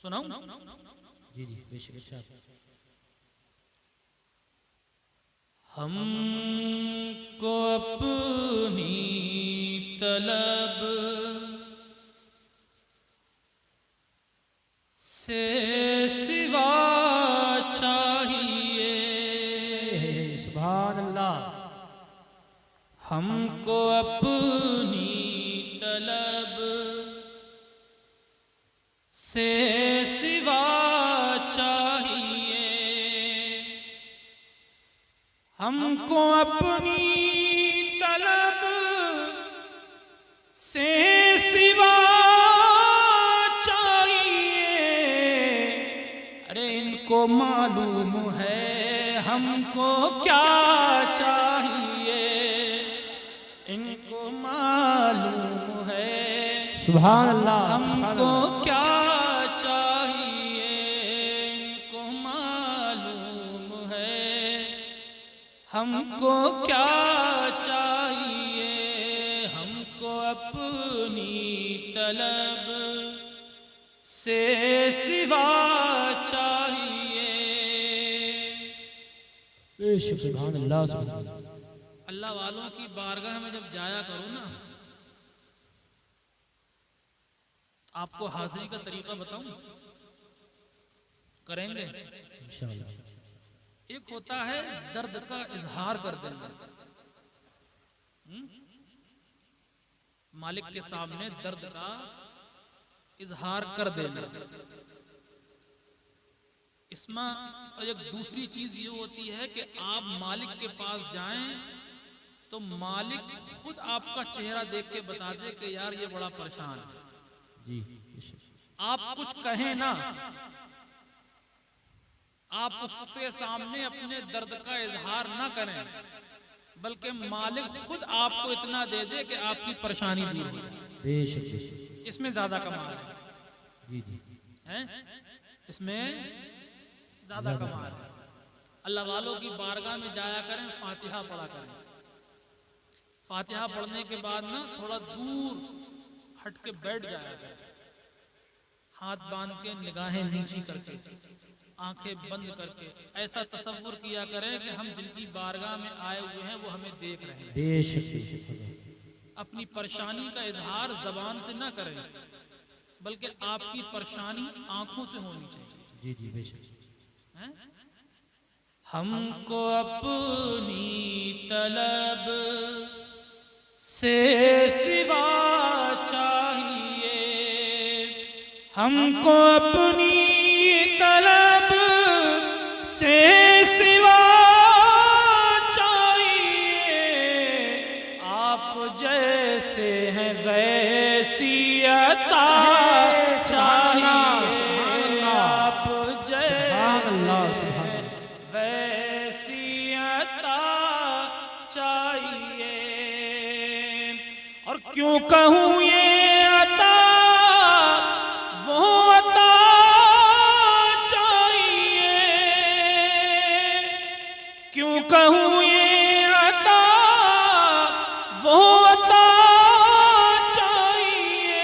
सुनाऊं? जी जी बेशक इरशाद। हमको अपनी तलब से सिवा चाहिए, सुभान अल्लाह। हमको अपनी तलब से सिवा चाहिए, हमको अपनी तलब से सिवा चाहिए। अरे इनको मालूम है हमको क्या चाहिए, इनको मालूम है सुभान अल्लाह। हमको क्या चाहिए, इनको मालूम है हमको क्या चाहिए। हमको अपनी तलब से सिवा चाहिए। बेशक सुभान अल्लाह। सुभान अल्लाह वालों की बारगाह में जब जाया करो ना, आपको हाजिरी का तरीका बताऊं? करेंगे? इंशाअल्लाह। एक होता है दर्द का इजहार कर देना, मालिक के सामने दर्द का इजहार कर देना। इसमें और एक दूसरी चीज ये होती है कि आप मालिक के पास जाएं तो मालिक खुद आपका चेहरा देख के बता दे कि यार ये बड़ा परेशान है। जी आप कुछ कहें ना, आप उसके सामने अपने दर्द का इजहार ना करें, बल्कि मालिक खुद आपको इतना दे दे कि आपकी परेशानी दूर हो जाए। बेशक बेशक। इसमें ज्यादा कमाल है। जी जी हैं? इसमें ज्यादा कमाल है। अल्लाह वालों की बारगाह में जाया करें, फातिहा पढ़ा करें। फातिहा पढ़ने के बाद ना थोड़ा दूर हट के बैठ जाया करें, हाथ बांध के, निगाहें नीची करके, आंखें बंद करके ऐसा तसव्वुर किया करें कि हम जिनकी बारगाह में आए हुए हैं वो हमें देख रहे हैं। बेशक बेशक। अपनी परेशानी का इजहार जबान से ना करें, बल्कि आपकी परेशानी आंखों से होनी चाहिए। जी जी बेशक। हैं? हमको अपनी तलब से सिवा चाहिए, हमको अपनी तलब से सिवा चाहिए। आप जैसे हैं वैसी अता चाहिए, आप जैसे हैं वैसी अता चाहिए। और क्यों कहूँ ये अता वो अता चाहिए, क्यों कहूँ ये अता वो अता चाहिए।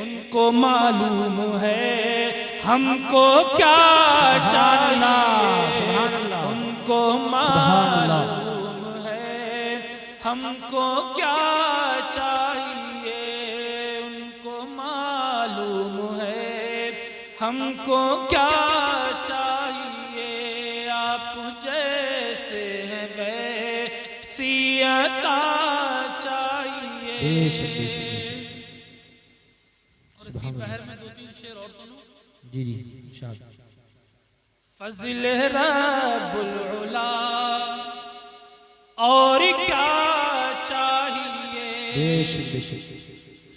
उनको मालूम है हमको क्या चाहिए, उनको मालूम है हमको क्या चाहिए, उनको मालूम है हमको क्या चाहिए। आप जैसे हैं वैसी अता चाहिए। बेशक बेशक बेशक। और इसी पहर में दो तीन शेर और सुनो। जी जी इरशाद। फज़ल रब्बुल उला और क्या चाहिए, बेशक बेशक।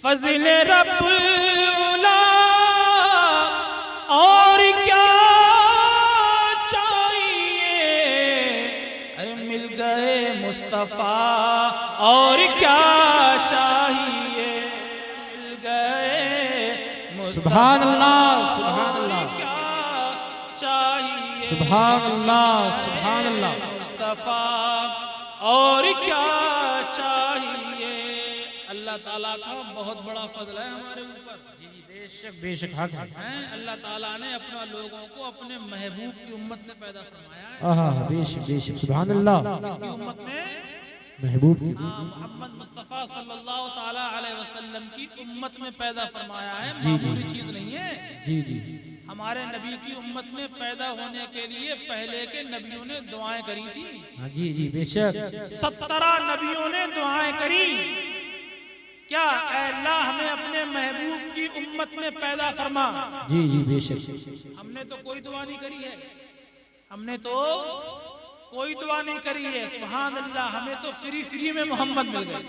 फज़ल रब्बुल उला और क्या चाहिए। अरे मिल गए मुस्तफ़ा और क्या चाहिए, मिल गए मुस्तफ़ा। सुभान अल्लाह सुभान अल्लाह। क्या चाहिए, सुभान अल्लाह सुभान अल्लाह। मुस्तफ़ा और क्या चाहिए। अल्लाह ताला का बहुत बड़ा फजल है हमारे ऊपर। बेशक हक है। हैं अल्लाह ताला ने अपना लोगों को अपने महबूब की उम्मत में पैदा फरमाया है। आहा बेशक बेशक सुभान अल्लाह। इसकी उम्मत में महबूब की मोहम्मद मुस्तफ़ा सल्लल्लाहु ताला अलैहि वसल्लम की उम्मत में पैदा फरमाया है। जी, जी। मामूली चीज नहीं है। जी जी हमारे नबी की उम्मत में पैदा होने के लिए पहले के नबियों ने दुआएं करी थी। हाँ जी जी बेशक 17 नबियों ने दुआएं करी। क्या ऐ अल्लाह हमें अपने महबूब की उम्मत में पैदा फरमा। जी जी बेशक हमने तो कोई दुआ नहीं करी है। हमने तो कोई दुआ नहीं करी है। सुभान अल्लाह, हमें तो फ्री में मोहम्मद मिल गए।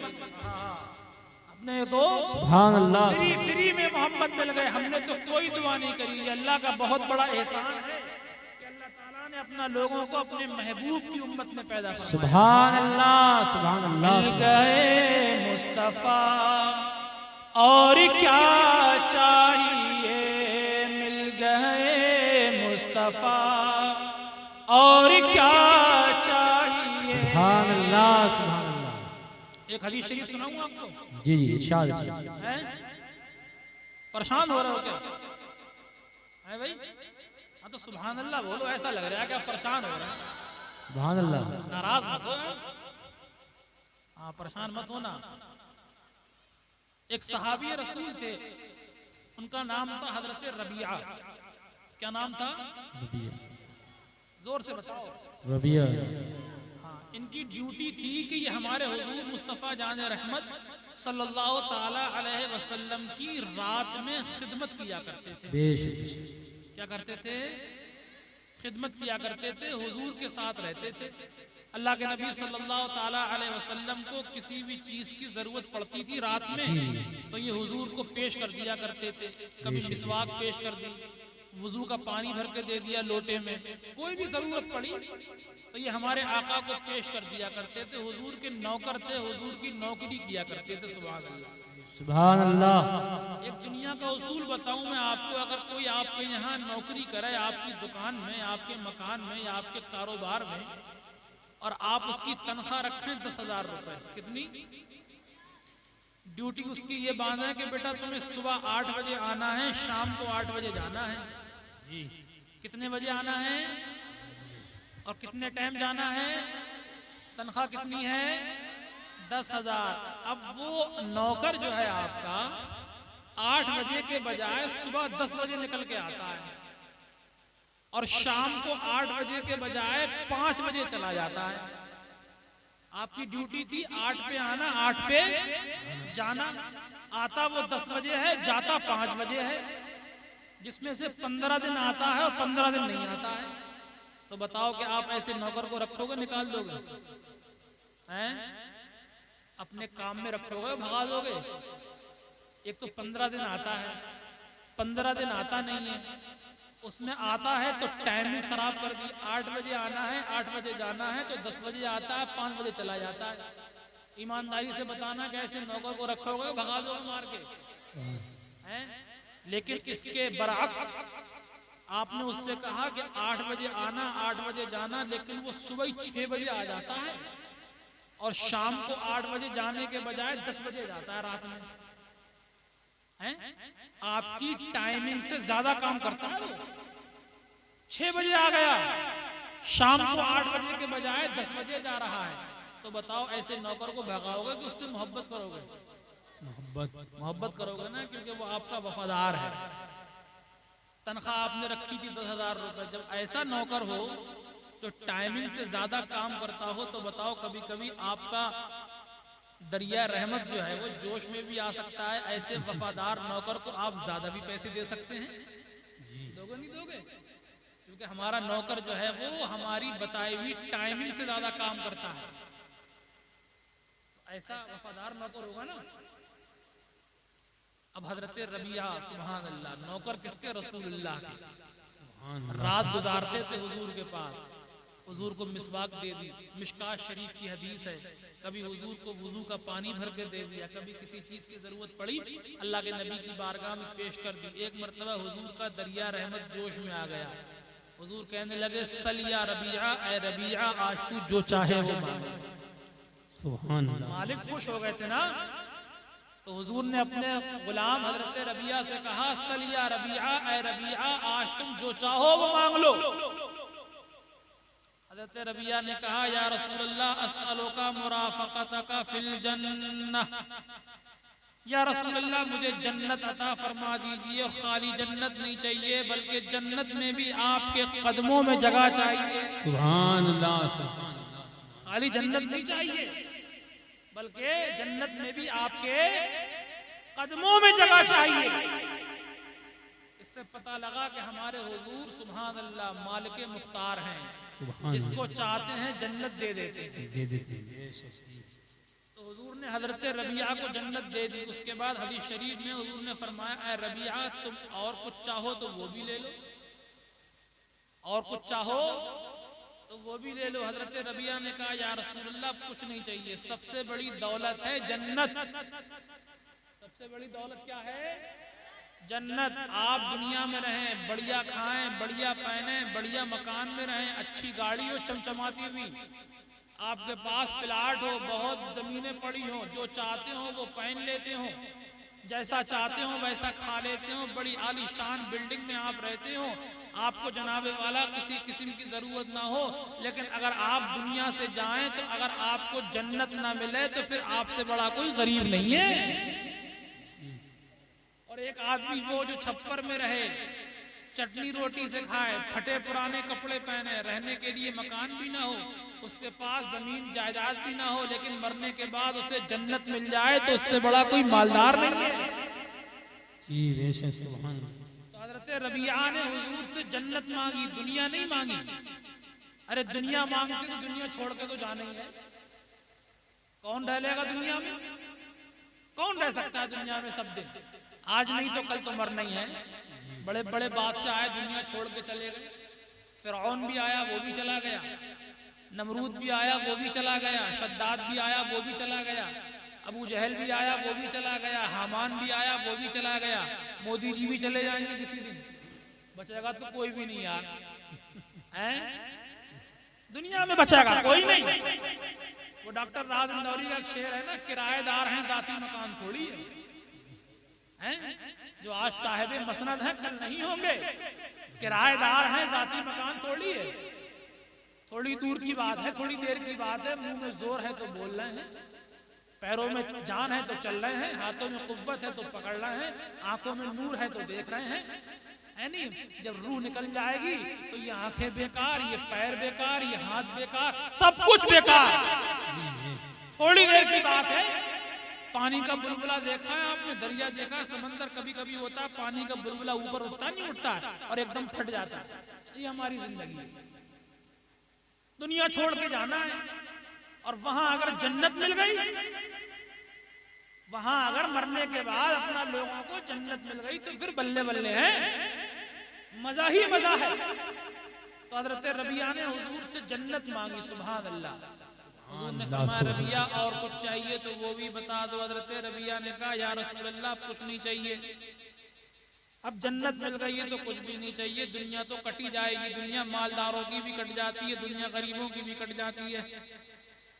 अपने तो सुभान अल्लाह। फ्री में मोहम्मद मिल गए। हमने तो कोई दुआ नहीं करी। ये अल्लाह का बहुत बड़ा एहसान है कि अल्लाह ताला ने अपना लोगों को अपने महबूब की उम्मत में पैदा फरमाया। सुभान अल्लाह सुभान अल्लाह। मिल गए मुस्तफा और क्या चाहिए। मिल गए मुस्तफा और क्या चाहिए। सुभान अल्लाह सुभान अल्लाह। एक हदीस शरीफ सुनाऊं आपको। जी जी इरशाद इरशाद। हैं? परेशान हो रहे हो क्या है भाई? हाँ तो सुभान अल्लाह बोलो। ऐसा लग रहा है कि आप परेशान हो रहे हैं। सुभान अल्लाह। नाराज मत हो यार। हाँ परेशान मत होना। एक सहाबी रसूल थे, उनका नाम था हजरत रबिया। क्या नाम था? रबिया। जोर से बताओ। रबिया। हाँ, इनकी ड्यूटी थी कि ये हमारे हुजूर मुस्तफ़ा जान रहमत सल्लल्लाहु ताला अलैहि वसल्लम की रात में खिदमत किया करते थे। बेशक बेशक। क्या करते थे? खिदमत किया करते थे। हुजूर के साथ रहते थे। अल्लाह के नबी सल्लल्लाहु ताला अलैहि वसल्लम को किसी भी चीज की जरूरत पड़ती थी रात में तो ये हुजूर को पेश कर दिया करते थे। कभी मिसवाक पेश कर दी, वुजू का पानी भर के दे दिया लोटे में। कोई भी जरूरत पड़ी तो ये हमारे आका को पेश कर दिया करते थे। हुजूर के नौकर थे, हुजूर की नौकरी किया करते थे। सुभान अल्लाह। सुभान अल्लाह। एक दुनिया का उसूल बताऊं मैं आपको। अगर कोई आपके यहाँ नौकरी करे, आपकी दुकान में, आपके मकान में या आपके कारोबार में, और आप उसकी तनख्वाह रखें 10,000 रुपए, कितनी ड्यूटी उसकी ये बांधा कि बेटा तुम्हें सुबह 8 बजे आना है, शाम को 8 बजे जाना है। कितने बजे आना है और कितने टाइम जाना है। तनख्वाह कितनी है? 10,000। अब वो नौकर जो है आपका 8 बजे के बजाय सुबह 10 बजे निकल के आता है और शाम को 8 बजे के बजाय 5 बजे चला जाता है। आपकी ड्यूटी थी 8 पे आना, 8 पे जाना। आता वो 10 बजे है, जाता 5 बजे है, जिसमें से 15 दिन आता है और 15 दिन नहीं आता है। तो बताओ कि आप ऐसे नौकर को रखोगे, निकाल दोगे? हैं? अपने काम में रखोगे, भगा दोगे? एक तो 15 दिन आता है, 15 दिन आता नहीं है, उसमें आता है तो टाइम ही खराब कर दी। 8 बजे आना है, 8 बजे जाना है, तो 10 बजे आता है, 5 बजे चला जाता है। ईमानदारी से बताना कि ऐसे नौकर को रखोगे, भगा दोगे मार के? हैं? लेकिन इसके बरअक्स आपने उससे कहा कि 8 बजे आना, 8 बजे जाना, लेकिन वो सुबह ही 6 बजे आ जाता है और शाम को 8 बजे जाने के बजाय 10 बजे जाता है रात में। हैं? आपकी टाइमिंग से ज्यादा काम करता है वो। 6 बजे आ गया, शाम को 8 बजे के बजाय 10 बजे जा रहा है। तो बताओ ऐसे नौकर को भगाओगे कि उससे मोहब्बत करोगे? मोहब्बत करोगे ना, क्योंकि वो आपका वफादार है। तनख्वाह आपने रखी थी 10,000 रुपए। जब ऐसा नौकर हो जो टाइमिंग से ज्यादा काम करता हो, तो बताओ कभी कभी आपका दरिया रहमत जो है वो जोश में भी आ सकता है। ऐसे वफादार नौकर को आप ज्यादा भी पैसे दे सकते हैं। दोगे नहीं दोगे? क्योंकि हमारा नौकर जो है वो हमारी बताई हुई टाइमिंग से ज्यादा काम करता है। तो ऐसा वफादार नौकर होगा ना। अब हजरत रबिया, सुभान अल्लाह, नौकर किसके? रसूलुल्लाह के। रात गुजारते थे हुजूर के पास, हुजूर को मिसवाक दे दी। मिशकात शरीफ की हदीस है, कभी हुजूर को वुजू का पानी भर के दे दिया, कभी किसी चीज की जरूरत पड़ी अल्लाह के नबी की बारगाह में पेश कर दी। एक मरतबा हुजूर का दरिया रहमत जोश में आ गया। हुजूर कहने लगे, सल या रबिया, ऐ रबिया, आज तू जो चाहे वो मांग। सुभान अल्लाह। मालिक खुश हो गए थे ना। 6 बजे आ गया, शाम को 8 बजे जाना है, 8 बजे जाना है, तो 10 बजे जाता है, 5 बजे चला जाता है। ईमानदारी से बताना कि ऐसे नौकर को भगाओगे कि उससे मोहब्बत करोगे? तो हुजूर ने अपने गुलाम हजरत रबिया से कहा, सलिया रबिया, ऐ रबिया, आज तुम जो चाहो वो मांग लो। हजरत रबिया ने कहा, या रसूलल्लाह अस्अलुका मुराफक़तका फिल जन्नह, या रसूलल्लाह मुझे जन्नत अता फरमा दीजिए। खाली जन्नत नहीं चाहिए, बल्कि जन्नत में भी आपके कदमों में जगह चाहिए। सुभान अल्लाह, सुभान अल्लाह। खाली जन्नत नहीं चाहिए, बल्कि जन्नत में भी आपके कदमों में जगह चाहिए। इससे पता लगा कि हमारे हुजूर सुभान अल्लाह मालिक मुख्तार हैं, सुभान जिसको चाहते हैं जन्नत दे देते हैं। दे देते हैं। तो हुजूर ने हजरत रबिया को जन्नत दे दी। उसके बाद हदीस शरीफ में हुजूर ने फरमाया, ऐ रबिया, तुम और कुछ चाहो तो वो भी ले लो, और कुछ चाहो तो वो भी ले लो। हजरत रबिया ने कहा, या रसूलल्लाह कुछ नहीं चाहिए, सबसे बड़ी दौलत है जन्नत। सबसे बड़ी दौलत क्या है? जन्नत। आप दुनिया में रहें, बढ़िया खाएं, बढ़िया पहनें, बढ़िया मकान में रहें, अच्छी गाड़ी हो चमचमाती हुई, आपके पास प्लाट हो, बहुत जमीनें पड़ी हो, जो चाहते हो वो पहन लेते हो, जैसा चाहते हो वैसा खा लेते हो, बड़ी आलीशान बिल्डिंग में आप रहते हो, आपको जनाबे वाला किसी किस्म की जरूरत ना हो। लेकिन अगर आप दुनिया से जाएं तो अगर आपको जन्नत ना मिले तो फिर आपसे बड़ा कोई गरीब नहीं है। और एक आदमी वो जो छप्पर में रहे, चटनी रोटी से खाए, फटे पुराने कपड़े पहने, रहने के लिए मकान भी ना हो, उसके पास जमीन जायदाद भी ना हो, लेकिन मरने के बाद उसे जन्नत मिल जाए तो उससे बड़ा कोई मालदार नहीं है। जी बेशक, सुभान। तो हजरत रबिया ने हुजूर से जन्नत मांगी, दुनिया नहीं मांगी। अरे दुनिया मांगते तो दुनिया छोड़ के तो जाना ही है। कौन रह लेगा दुनिया में? कौन रह सकता है दुनिया में सब दिन? आज नहीं तो कल तो मरना ही है। बड़े बड़े बादशाह आए, दुनिया छोड़ के चले गए। फिरौन भी आया, वो भी चला गया। नमरूद भी आया, वो भी चला गया। शद्दाद भी आया, वो भी चला गया। अबू जहल भी आया, वो भी चला गया। हामान भी आया, वो भी चला गया। मोदी जी भी चले जाएंगे किसी दिन, बचेगा तो कोई भी नहीं यार, हैं? दुनिया में बचेगा कोई नहीं। वो डॉक्टर राहत इंदौरी का एक शेर है ना, किराएदार हैं जाती मकान थोड़ी है, हैं? जो आज साहिबे मसनद हैं कल नहीं होंगे। किराएदार हैं जाती मकान थोड़ी है। थोड़ी दूर की बात है, थोड़ी देर की बात है। मुंह में जोर है तो बोल रहे हैं, पैरों में जान है तो चल रहे हैं, हाथों में कुव्वत है तो पकड़ रहे हैं, आंखों में नूर है तो देख रहे हैं, है नहीं? जब रूह निकल जाएगी तो ये आंखें बेकार, ये पैर बेकार, ये हाथ बेकार, सब कुछ बेकार। थोड़ी देर की बात है। पानी का बुलबुला देखा है आपने? दरिया देखा है? समंदर कभी कभी होता है पानी का बुलबुला ऊपर उठता नहीं उठता है और एकदम फट जाता है। ये हमारी जिंदगी है। दुनिया छोड़ के जाना है, और वहां अगर जन्नत मिल गई, वहां अगर मरने के बाद अपना लोगों को जन्नत मिल गई तो फिर बल्ले बल्ले हैं, मजा ही मजा है। तो हजरत रबिया ने हुजूर से जन्नत मांगी। सुभान अल्लाह। हुजूर ने फरमाया, रबिया और कुछ चाहिए तो वो भी बता दो। हजरत रबिया ने कहा, या रसूल अल्लाह कुछ नहीं चाहिए। अब जन्नत मिल गई है तो कुछ भी नहीं चाहिए। दुनिया तो कटी जाएगी, दुनिया मालदारों की भी कट जाती है, दुनिया गरीबों की भी कट जाती है।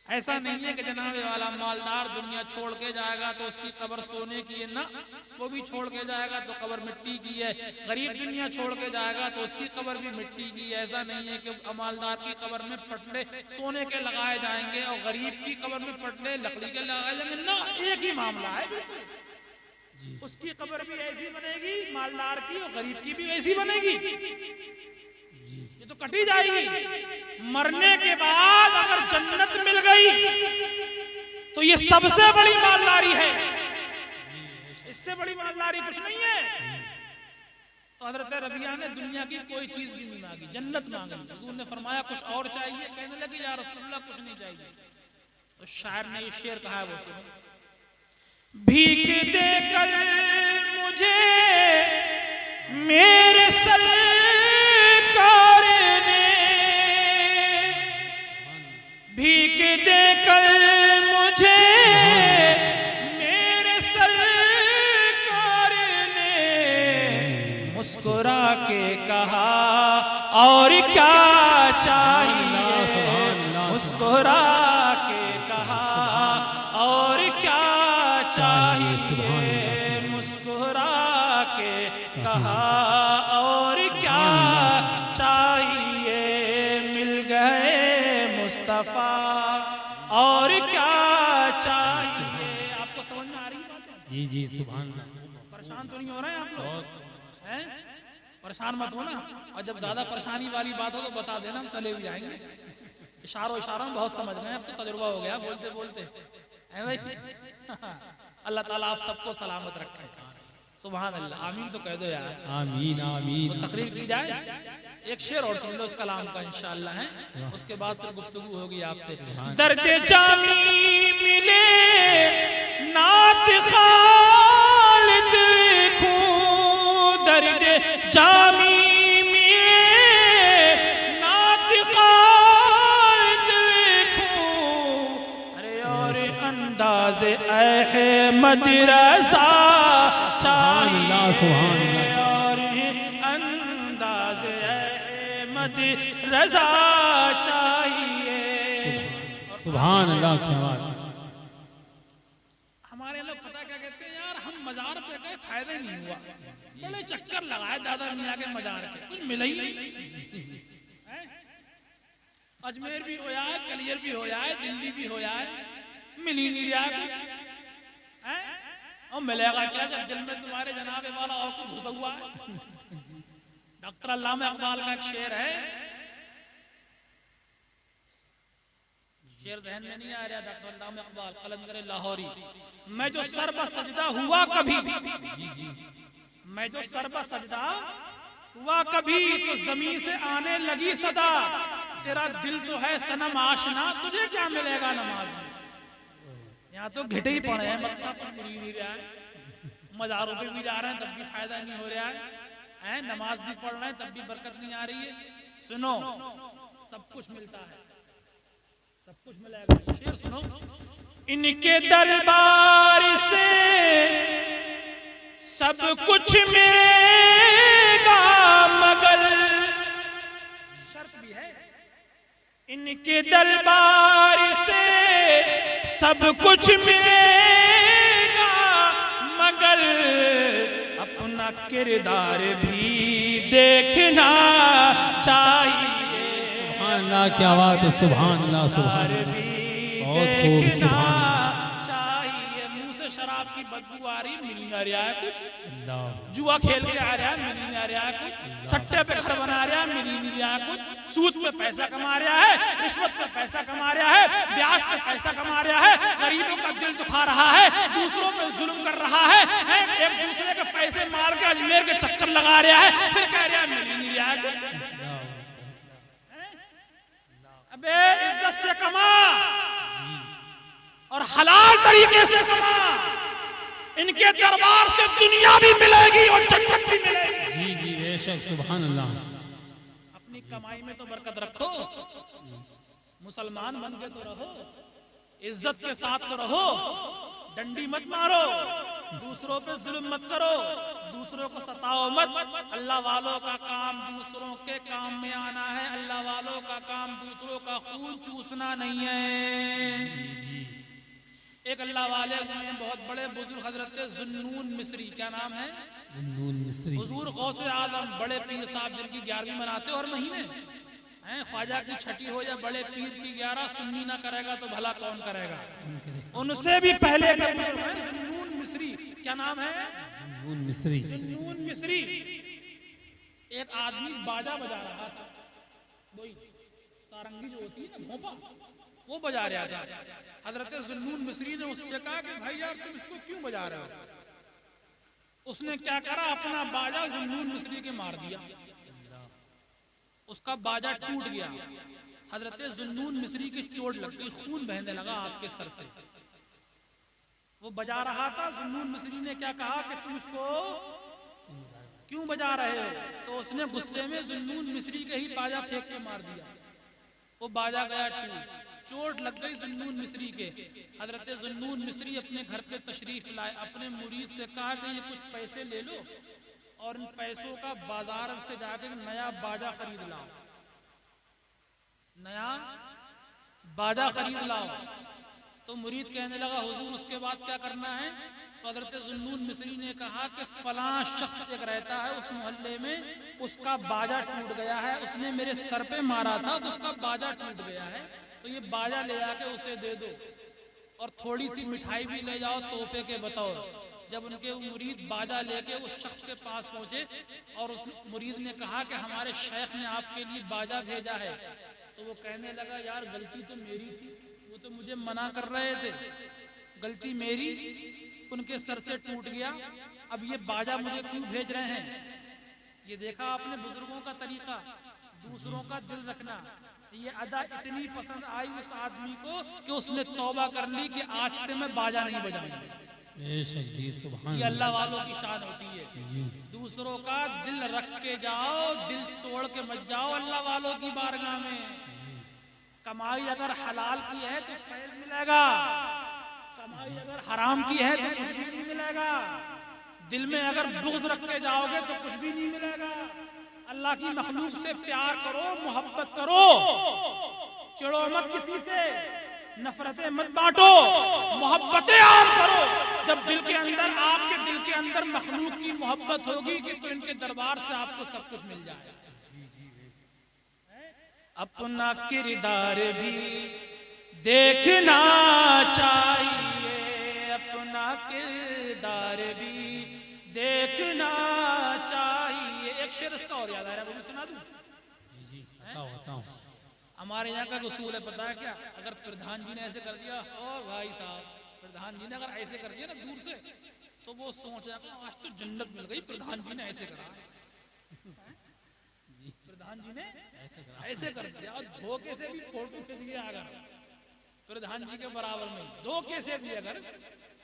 ऐसा नहीं है कि जनाबे वाला मालदार दुनिया छोड़ के जाएगा तो उसकी कब्र सोने की है, ना, वो भी छोड़ के जाएगा तो कब्र मिट्टी की है। गरीब दुनिया छोड़ के जाएगा तो उसकी कब्र भी मिट्टी की है। ऐसा नहीं है कि मालदार की कब्र में पटले सोने के लगाए जाएंगे और गरीब की कब्र में पटले लकड़ी के लगाए जाएंगे, ना, एक ही मामला है बिल्कुल। उसकी कब्र भी ऐसी बनेगी मालदार की, और गरीब की भी वैसी बनेगी। ये तो कटी जाएगी। मरने के बाद अगर जन्नत मिल गई तो ये सबसे बड़ी मालदारी है। इससे बड़ी मालदारी कुछ नहीं है। तो हजरत रबिया ने दुनिया की कोई चीज भी नहीं मांगी, जन्नत मांगी। हुजूर ने फरमाया, कुछ और चाहिए? कहने लगे, या रसूलल्लाह कुछ नहीं चाहिए। तो शायर ने ये शेर कहा है, वो सुनो। भीख देकर मुझे मेरे सरकार ने, भीख देकर मुझे मेरे सरकार ने मुस्कुरा के कहा, और क्या चाहिए? मुस्कुरा के कहा, और क्या चाहिए? सुभान अल्लाह। मुस्कुरा के कहा और क्या चाहिए, मिल गए मुस्तफा और क्या चाहिए। आपको समझ में आ रही है बात? जी जी सुभान अल्लाह। परेशान तो नहीं हो रहे हैं आप लोग? बहुत हैं? परेशान मत हो ना, और जब ज्यादा परेशानी वाली बात हो तो बता देना, हम चले भी जाएंगे। इशारों इशारों में बहुत समझ गए, अब तो तजुर्बा हो गया बोलते बोलते है भाई। अल्लाह ताला आप सबको सलामत रखे। सुभान अल्लाह, आमीन तो कह दो यार। आमीन आमीन। तो तकरीर की जाए, एक शेर और सुन लो इस कलाम का इंशाअल्लाह है, उसके बाद फिर गुफ्तगू होगी आपसे। दर्द जामी मिले नात खालिद लिखूं, दर्द जामी मिले नात खालिद लिखूं, अरे और अंदाज़े अहमद रज़ा चाहिए, सुभान अल्लाह। और अंदाज़े अहमद रज़ा चाहिए। सुभान अल्लाह। क्या बात। हमारे लोग पता क्या कहते हैं, यार हम मजार पे गए फायदा ही नहीं हुआ, बड़े चक्कर लगाए दादा मियाँ के मजार के, कुछ मिला ही नहीं। हैं? अजमेर भी होया है, कलियर भी होया है, दिल्ली भी होया है, मिल ही नहीं रहा है कुछ। हैं? और मिलेगा क्या जब दिल में तुम्हारे जनाबे वाला और कुछ घुसा हुआ है। डॉक्टर अल्लामा इकबाल का एक शेर है, शेर जहन में नहीं आ रहा, डॉक्टर अल्लामा इकबाल कलंदर लाहौरी। मैं जो सरबा सजदा हुआ कभी, मैं जो सरबा सजदा हुआ कभी, तो जमीन से आने लगी सदा, तेरा दिल तो है सनम आशना, तुझे क्या मिलेगा नमाज में। यहाँ तो घिटे ही पड़े हैं, मत्था कुछ मिल ही नहीं रहा है, मजारों पे भी जा रहे हैं तब भी फायदा नहीं हो रहा है, नमाज भी पढ़ रहे हैं तब भी बरकत नहीं आ रही है। सुनो, सब कुछ मिलता है, सब कुछ मिलेगा। शेर सुनो, इनके दरबार से सब कुछ मिलेगा मगर, शर्त भी है, इनके दरबार से सब कुछ मिलेगा मगर अपना किरदार भी देखना चाहिए। सुभान अल्लाह। क्या बात है। सुभान अल्लाह। सुभान अल्लाह। बहुत खूब। सुभान चाहिए। मुंह से शराब की बदबू आ रही, मिल नहीं आ रहा है कुछ, अल्लाह। जुआ खेल के आ रहा है, मिल नहीं आ रहा है कुछ, सट्टे पे घर बना रहा है, मिल नहीं रहा है कुछ, सूद पे पैसा कमा रहा है, रिश्वत पे पैसा कमा रहा है, ब्याज पे पैसा कमा रहा है, गरीबों का दिल दुखा रहा है, दूसरों पे जुल्म कर रहा है, एक दूसरे के पैसे मार के अजमेर के चक्कर लगा रहा है, फिर कह रहा है मिल नहीं रहा है कुछ। अबे इज्जत से कमा और हलाल तरीके से कमा, इनके दरबार से दुनिया भी मिलेगी और जन्नत भी मिलेगी। जी जी बेशक। सुभान अल्लाह। अपनी कमाई में तो बरकत रखो, मुसलमान बन के तो रहो, इज्जत के साथ तो रहो, डंडी मत मारो, दूसरों पे जुल्म मत करो, दूसरों को सताओ मत। अल्लाह वालों का काम दूसरों के काम में आना है, अल्लाह वालों का काम दूसरों का खून चूसना नहीं है। एक अल्लाह वाले में बहुत बड़े बुजुर्ग हजरत जुन्नून मिस्री, क्या नाम है? जुन्नून मिस्री। हुजूर गौसे आदम बड़े पीर साहब जिनकी 11वीं मनाते हो हर महीने हैं, ख्वाजा की छठी हो या बड़े पीर की 11, सुन्नी ना करेगा तो भला कौन करेगा। उनसे भी पहले का बुजुर्ग है जुन्नून मिस्री, क्या नाम है? जुन्नून मिस्री। जुन्नून मिस्री। एक आदमी बाजा बजा रहा था, वही सारंगी जो होती है ना, भोपा, वो बजा रहा था। हजरत जुन्नून मिस्री ने उससे कहा कि भाई यार तुम इसको क्यों बजा रहे हो? उसने क्या करा, अपना बाजा जुन्नून मिस्री के मार दिया, उसका बाजा टूट गया। हजरत जुन्नून मिस्री की चोट लग गई, खून बहने लगा आपके सर से। वो बजा रहा था, जुन्नून मिस्री ने क्या कहा कि तुम इसको क्यों बजा रहे हो? तो उसने गुस्से में जुन्नून मिस्री के ही बाजा फेंक के मार दिया, वो बाजा गया टूट, चोट लग गई जुन्नून मिस्री के। हजरत जुन्नून मिस्री अपने घर पे तशरीफ लाए, अपने मुरीद से कहा कि ये कुछ पैसे ले लो और इन पैसों का बाजार से जाकर नया बाजा खरीद लाओ, नया बाजा खरीद लाओ। तो मुरीद कहने लगा हुजूर उसके बाद क्या करना है? तो हज़रत ज़ुन्नून मिस्री ने कहा कि फलां शख्स एक रहता है उस मोहल्ले में, उसका बाजा टूट गया है, उसने मेरे सर पे मारा था तो उसका बाजा टूट गया है, तो ये बाजा ले आके उसे दे दो और थोड़ी सी मिठाई भी ले जाओ तोहफे के बतौर। जब उनके मुरीद बाजा लेके उस शख्स के पास पहुंचे और उस मुरीद ने कहा कि हमारे शेख ने आपके लिए बाजा भेजा है, तो वो कहने लगा यार गलती तो मेरी थी, वो तो मुझे मना कर रहे थे, गलती मेरी, उनके सर से टूट गया, अब ये बाजा मुझे क्यों भेज रहे हैं। ये देखा आपने बुजुर्गों का तरीका, दूसरों का दिल रखना। ये अदा इतनी पसंद आई उस आदमी को कि उसने तौबा कर ली कि आज से मैं बाजा नहीं बजाऊंगा। ये अल्लाह वालों की शान होती है, दूसरों का दिल रख के जाओ, दिल तोड़ के मत जाओ अल्लाह वालों की बारगाह में। कमाई अगर हलाल की है तो फैज मिलेगा, कमाई अगर हराम की है तो कुछ भी नहीं मिलेगा। दिल में अगर बुग़्ज़ रख के जाओगे तो कुछ भी नहीं मिलेगा। अल्लाह की मखलूक से प्यार करो, मोहब्बत करो, चिढ़ो मत किसी से, नफरतें मत बांटो, मोहब्बतें आम करो। जब दिल के अंदर, आपके दिल के अंदर मखलूक की मोहब्बत होगी कि तो इनके दरबार से आपको सब कुछ मिल जाएगा। अपना किरदार भी देखना चाहिए, अपना किरदार भी देखना चाहिए। एक शेर इसका और याद आ रहा है, वो भी सुना दूं? जी बताओ। हमारे यहाँ का उसूल है, पता है क्या? अगर प्रधान जी ने ऐसे कर दिया, और भाई साहब प्रधान जी ने अगर ऐसे कर दिया ना दूर से, तो वो सोचा कि आज तो जन्नत मिल गई, प्रधान जी ने ऐसे करा, प्रधान जी ने ऐसे कर दिया। और धोखे से भी फोटो खींच गया, अगर प्रधान जी के बराबर में धोखे से भी अगर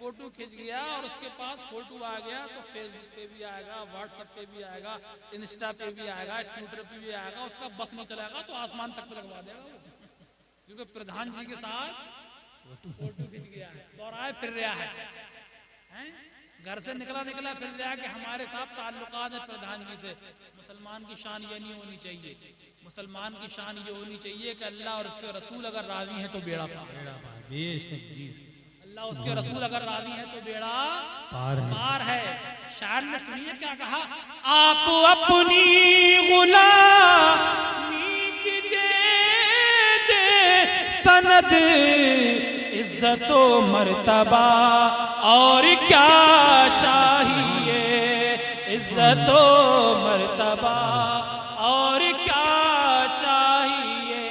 फोटो खींच गया और उसके पास फोटो आ गया, तो फेसबुक पे भी आएगा, व्हाट्सएप पे भी आएगा, इंस्टा पे भी आएगा, ट्विटर पे भी आएगा, उसका बस नहीं चलेगा तो आसमान तक पे लगवा देगा वो, क्योंकि प्रधान जी के साथ फोटो खींच गया है, दौड़ाए फिर रहा है, घर से निकला फिर रहा है कि हमारे साथ ताल्लुकात है प्रधान जी से। मुसलमान की शान ये नहीं होनी चाहिए, मुसलमान की शान ये होनी चाहिए कि अल्लाह और उसके रसूल अगर राजी हैं तो बेड़ा पार, अल्लाह उसके रसूल अगर राजी हैं तो बेड़ा पार है। शायर ने सुनिए क्या कहा, आप अपनी गुलामी की दे सनद, इज्जतो मर्तबा और क्या चाहिए, इज्जतो मर्तबा और क्या चाहिए,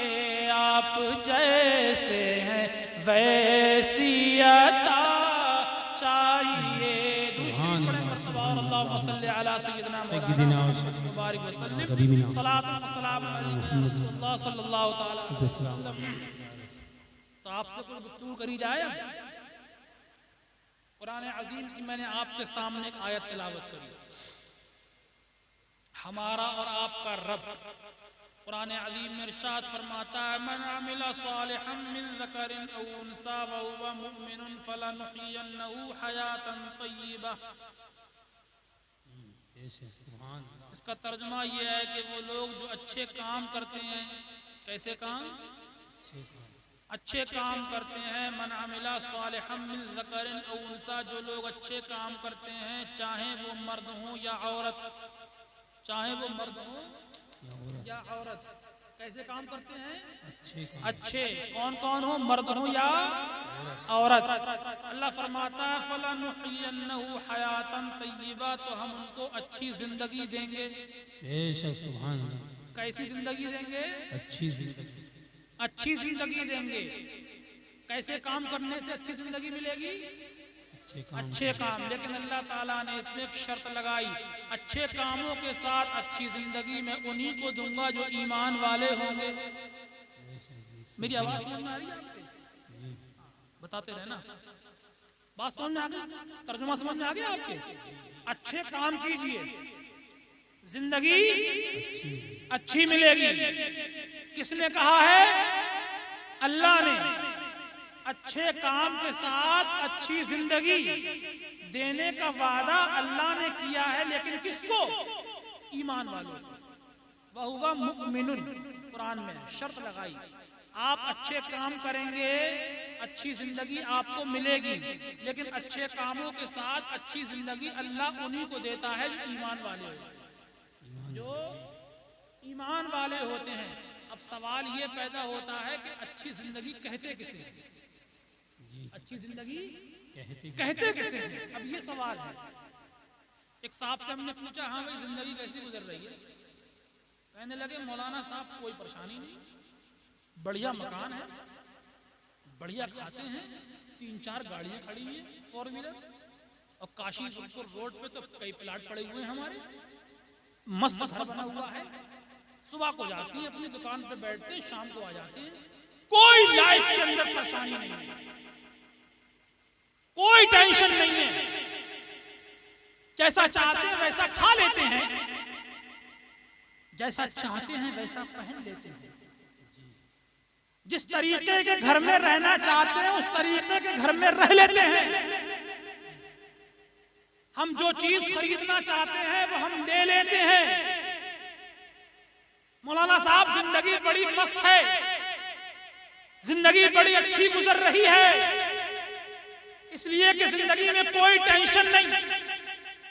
आप जैसे हैं वैसी अता चाहिए। दूसरी बड़े मर्तबा और अल्लाहुम्मा सल्ली अला सय्यिदिना मुबारक वसल्लम, सलातु व सलाम अलैहि रसूलुल्लाह सल्लल्लाहु तआला अलैहि वसल्लम। तो आपसे कुछ गुफ्तगू करी जाए। अब कुरान अजीम की मैंने आपके सामने एक आयत तिलावत करी। हमारा और आपका रब कुरान अजीम में इरशाद फरमाता है, मन अमिला सालिहन मिन ज़करिन औ उन्सा व हुवा मुमिनुन फलनुहयिन्नहु हयातन तय्यिबा। इसका तर्जुमा यह है कि वो लोग जो अच्छे काम करते हैं, कैसे काम? अच्छे काम करते हैं। मन अमिला सालिहन मिन ज़करिन औ उन्सा, जो लोग अच्छे काम करते हैं, चाहे वो मर्द हो या औरत, चाहे वो मर्द हो या औरत, कैसे काम करते हैं? अच्छे। कौन कौन हो? मर्द हो या औरत। अल्लाह फरमाता है फलनुहयिन्नहु हयातन तय्यिबा, तो हम उनको अच्छी जिंदगी देंगे। कैसी जिंदगी देंगे? अच्छी जिंदगी देंगे। कैसे काम करने से अच्छी जिंदगी मिलेगी? अच्छे काम। लेकिन अल्लाह ताला ने इसमें एक शर्त लगाई, अच्छे कामों के साथ अच्छी जिंदगी में उन्हीं को दूंगा जो ईमान वाले होंगे। मेरी आवाज समझ में आ रही है आपके? बताते रहना, बात समझ में आ गई? तर्जुमा समझ में आ गया आपके? अच्छे काम कीजिए, जिंदगी अच्छी मिलेगी। किसने कहा है? अल्लाह ने। अच्छे काम के साथ अच्छी जिंदगी देने का वादा अल्लाह ने किया है, लेकिन किसको? ईमान वालों को। वहुवा मुमिनुन, कुरान में शर्त लगाई, आप अच्छे काम करेंगे अच्छी जिंदगी आपको मिलेगी, लेकिन अच्छे कामों के साथ अच्छी जिंदगी अल्लाह उन्हीं को देता है जो ईमान वाले होते हैं, जो ईमान वाले होते हैं। अब सवाल ये पैदा होता है कि अच्छी जिंदगी कहते किसे हैं? अच्छी जिंदगी कहते किसे हैं? अब ये सवाल है। एक साहब से हमने पूछा, हाँ भाई जिंदगी कैसी गुजर रही है? कहने लगे, मौलाना साहब कोई परेशानी नहीं, बढ़िया मकान है, बढ़िया खाते हैं, 3-4 गाड़ियां खड़ी हैं 4 व्हीलर, और काशीपुर रोड पे तो कई प्लाट पड़े हुए हैं हमारे, मस्त घर बना हुआ है, सुबह को जाती हैं अपनी दुकान पे बैठते हैं, शाम को आ जाते हैं, कोई लाइफ के अंदर परेशानी नहीं है, कोई टेंशन नहीं है, जैसा चाहते हैं वैसा खा लेते हैं, जैसा चाहते हैं वैसा पहन लेते हैं, जिस तरीके के घर में रहना चाहते हैं उस तरीके के घर में रह लेते हैं, हम जो चीज खरीदना चाहते हैं वो हम ले लेते हैं। मौलाना साहब जिंदगी बड़ी मस्त है, जिंदगी बड़ी अच्छी गुजर रही है, इसलिए कि जिंदगी में कोई टेंशन नहीं,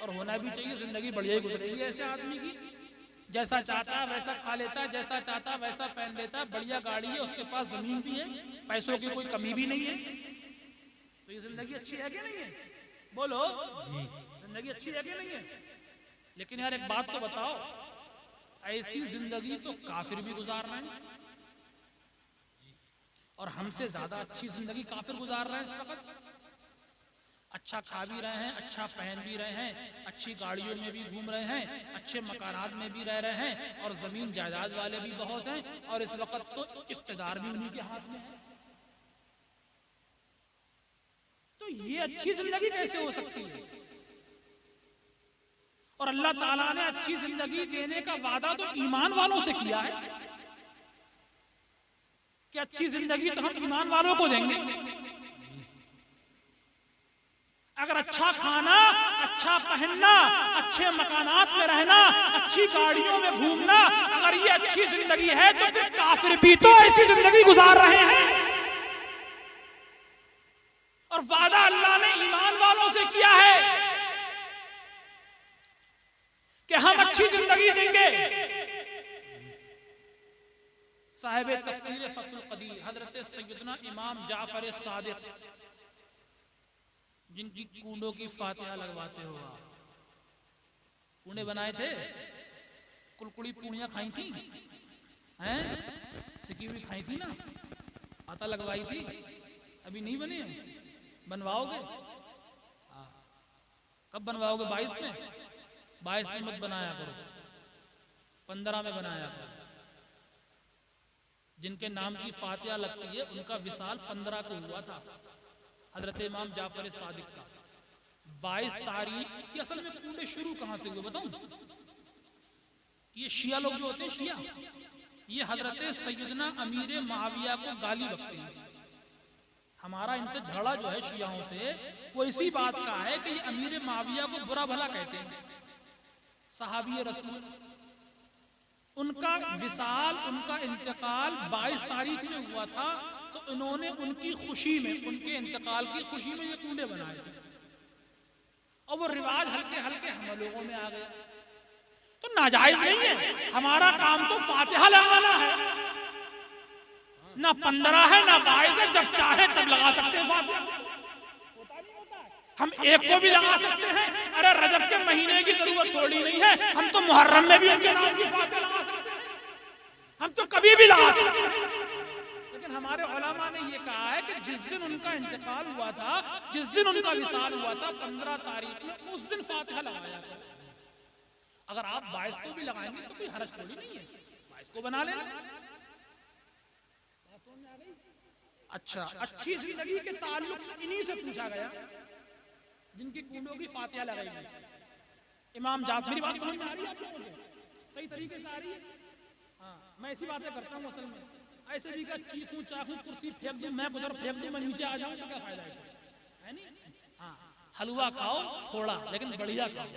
और होना भी चाहिए, जिंदगी बढ़िया ही गुजरेगी ऐसे आदमी की, जैसा चाहता है वैसा खा लेता है, जैसा चाहता है वैसा पहन लेता है, बढ़िया गाड़ी है, उसके पास जमीन भी है, पैसों की कोई कमी भी नहीं है, तो ये जिंदगी अच्छी है कि नहीं है? बोलो जी, जिंदगी अच्छी है कि नहीं है? लेकिन यार एक बात तो बताओ, ऐसी जिंदगी तो काफिर भी गुजार रहे हैं, और हमसे ज्यादा अच्छी जिंदगी काफिर गुजार रहे हैं इस वक्त। अच्छा खा भी रहे हैं, अच्छा पहन भी रहे हैं, अच्छी गाड़ियों में भी घूम रहे हैं, अच्छे मकानात में भी रह रहे हैं, और जमीन जायदाद वाले भी बहुत हैं, और इस वक्त तो इख्तिदार भी उन्हीं के हाथ में है। तो ये अच्छी जिंदगी कैसे हो सकती है? और अल्लाह ताला ने अच्छी जिंदगी देने का वादा तो ईमान वालों से किया है कि अच्छी जिंदगी तो हम ईमान वालों को देंगे। अगर अच्छा खाना, अच्छा पहनना, अच्छे मकानात में रहना, अच्छी गाड़ियों में घूमना, अगर ये अच्छी जिंदगी है तो फिर काफिर भी तो ऐसी जिंदगी गुजार रहे हैं, और वादा अल्लाह ने ईमान वालों से किया है कि हम अच्छी जिंदगी देंगे। साहिब तफसीर फतहुल कदीर हजरत सैयदना इमाम जाफर सादिक, जिनकी कूंडों की फातिहा लगवाते हो आप, कूंडे बनाए थे, कुलकुड़ी पूड़ियां खाई थी, हैं सिकी हुई खाई थी ना, फाता लगवाई थी, अभी नहीं बने, बनवाओगे? कब बनवाओगे? 22 में? 22 में मत बनाया करो, 15 में बनाया करो। जिनके नाम की फातिहा लगती है उनका विसाल 15 को हुआ था, हजरत इमाम जाफर सादिक का। 22 तारीख, ये असल में कूंडे शुरू कहां से हुए बताऊं? ये शिया लोग जो होते हैं, शिया, ये हजरत सैयदना अमीर मुआविया को गाली बकते हैं। हमारा इनसे झगड़ा जो है शियाओं से, वो इसी बात का है कि ये अमीर मुआविया को बुरा भला कहते हैं। सहाबी रसूल, उनका विसाल, उनका इंतकाल 22 तारीख में हुआ था, तो इन्होंने उनकी खुशी में, उनके इंतकाल की खुशी में ये कूंडे बनाए थे, और वो रिवाज हल्के हल्के हम लोगों में आ गया। तो नाजायज नहीं है, हमारा काम तो फातिहा लगाना है, ना 15 है ना 22 है, जब चाहे तब लगा सकते हैं फातिहा। हम एक को भी लगा सकते हैं, अरे रजब के महीने की जरूरत थोड़ी नहीं है, हम तो मुहर्रम में भी उनके नाम की फातिहा लगा सकते हैं, हम तो कभी भी लगा सकते हैं। लेकिन हमारे उलमा ने ये कहा है कि जिस दिन उनका इंतकाल हुआ था, जिस दिन उनका विसाल हुआ था 15 तारीख में, उस दिन फातिहा लगाया था। अगर आप 22 को भी लगाएंगे तो कोई हरज थोड़ी नहीं है, 22 को बना लेना। अच्छा, अच्छी जिंदगी के ताल्लुक से इन्हीं से पूछा गया जिनकी कूंडों की फातिहा लगाई गई। इमाम जाफर, मेरी बात समझ में आ रही है आप लोगों को? सही तरीके से आ रही है? हाँ, मैं ऐसी बातें करता हूँ असल में। ऐसे भी क्या चीखूं चाकू कुर्सी फेंक दूं, मैं उधर फेंक दूं, मैं नीचे आ जाऊं, तो क्या फायदा है नहीं? हाँ, हलवा खाओ थोड़ा, लेकिन बढ़िया खाओ,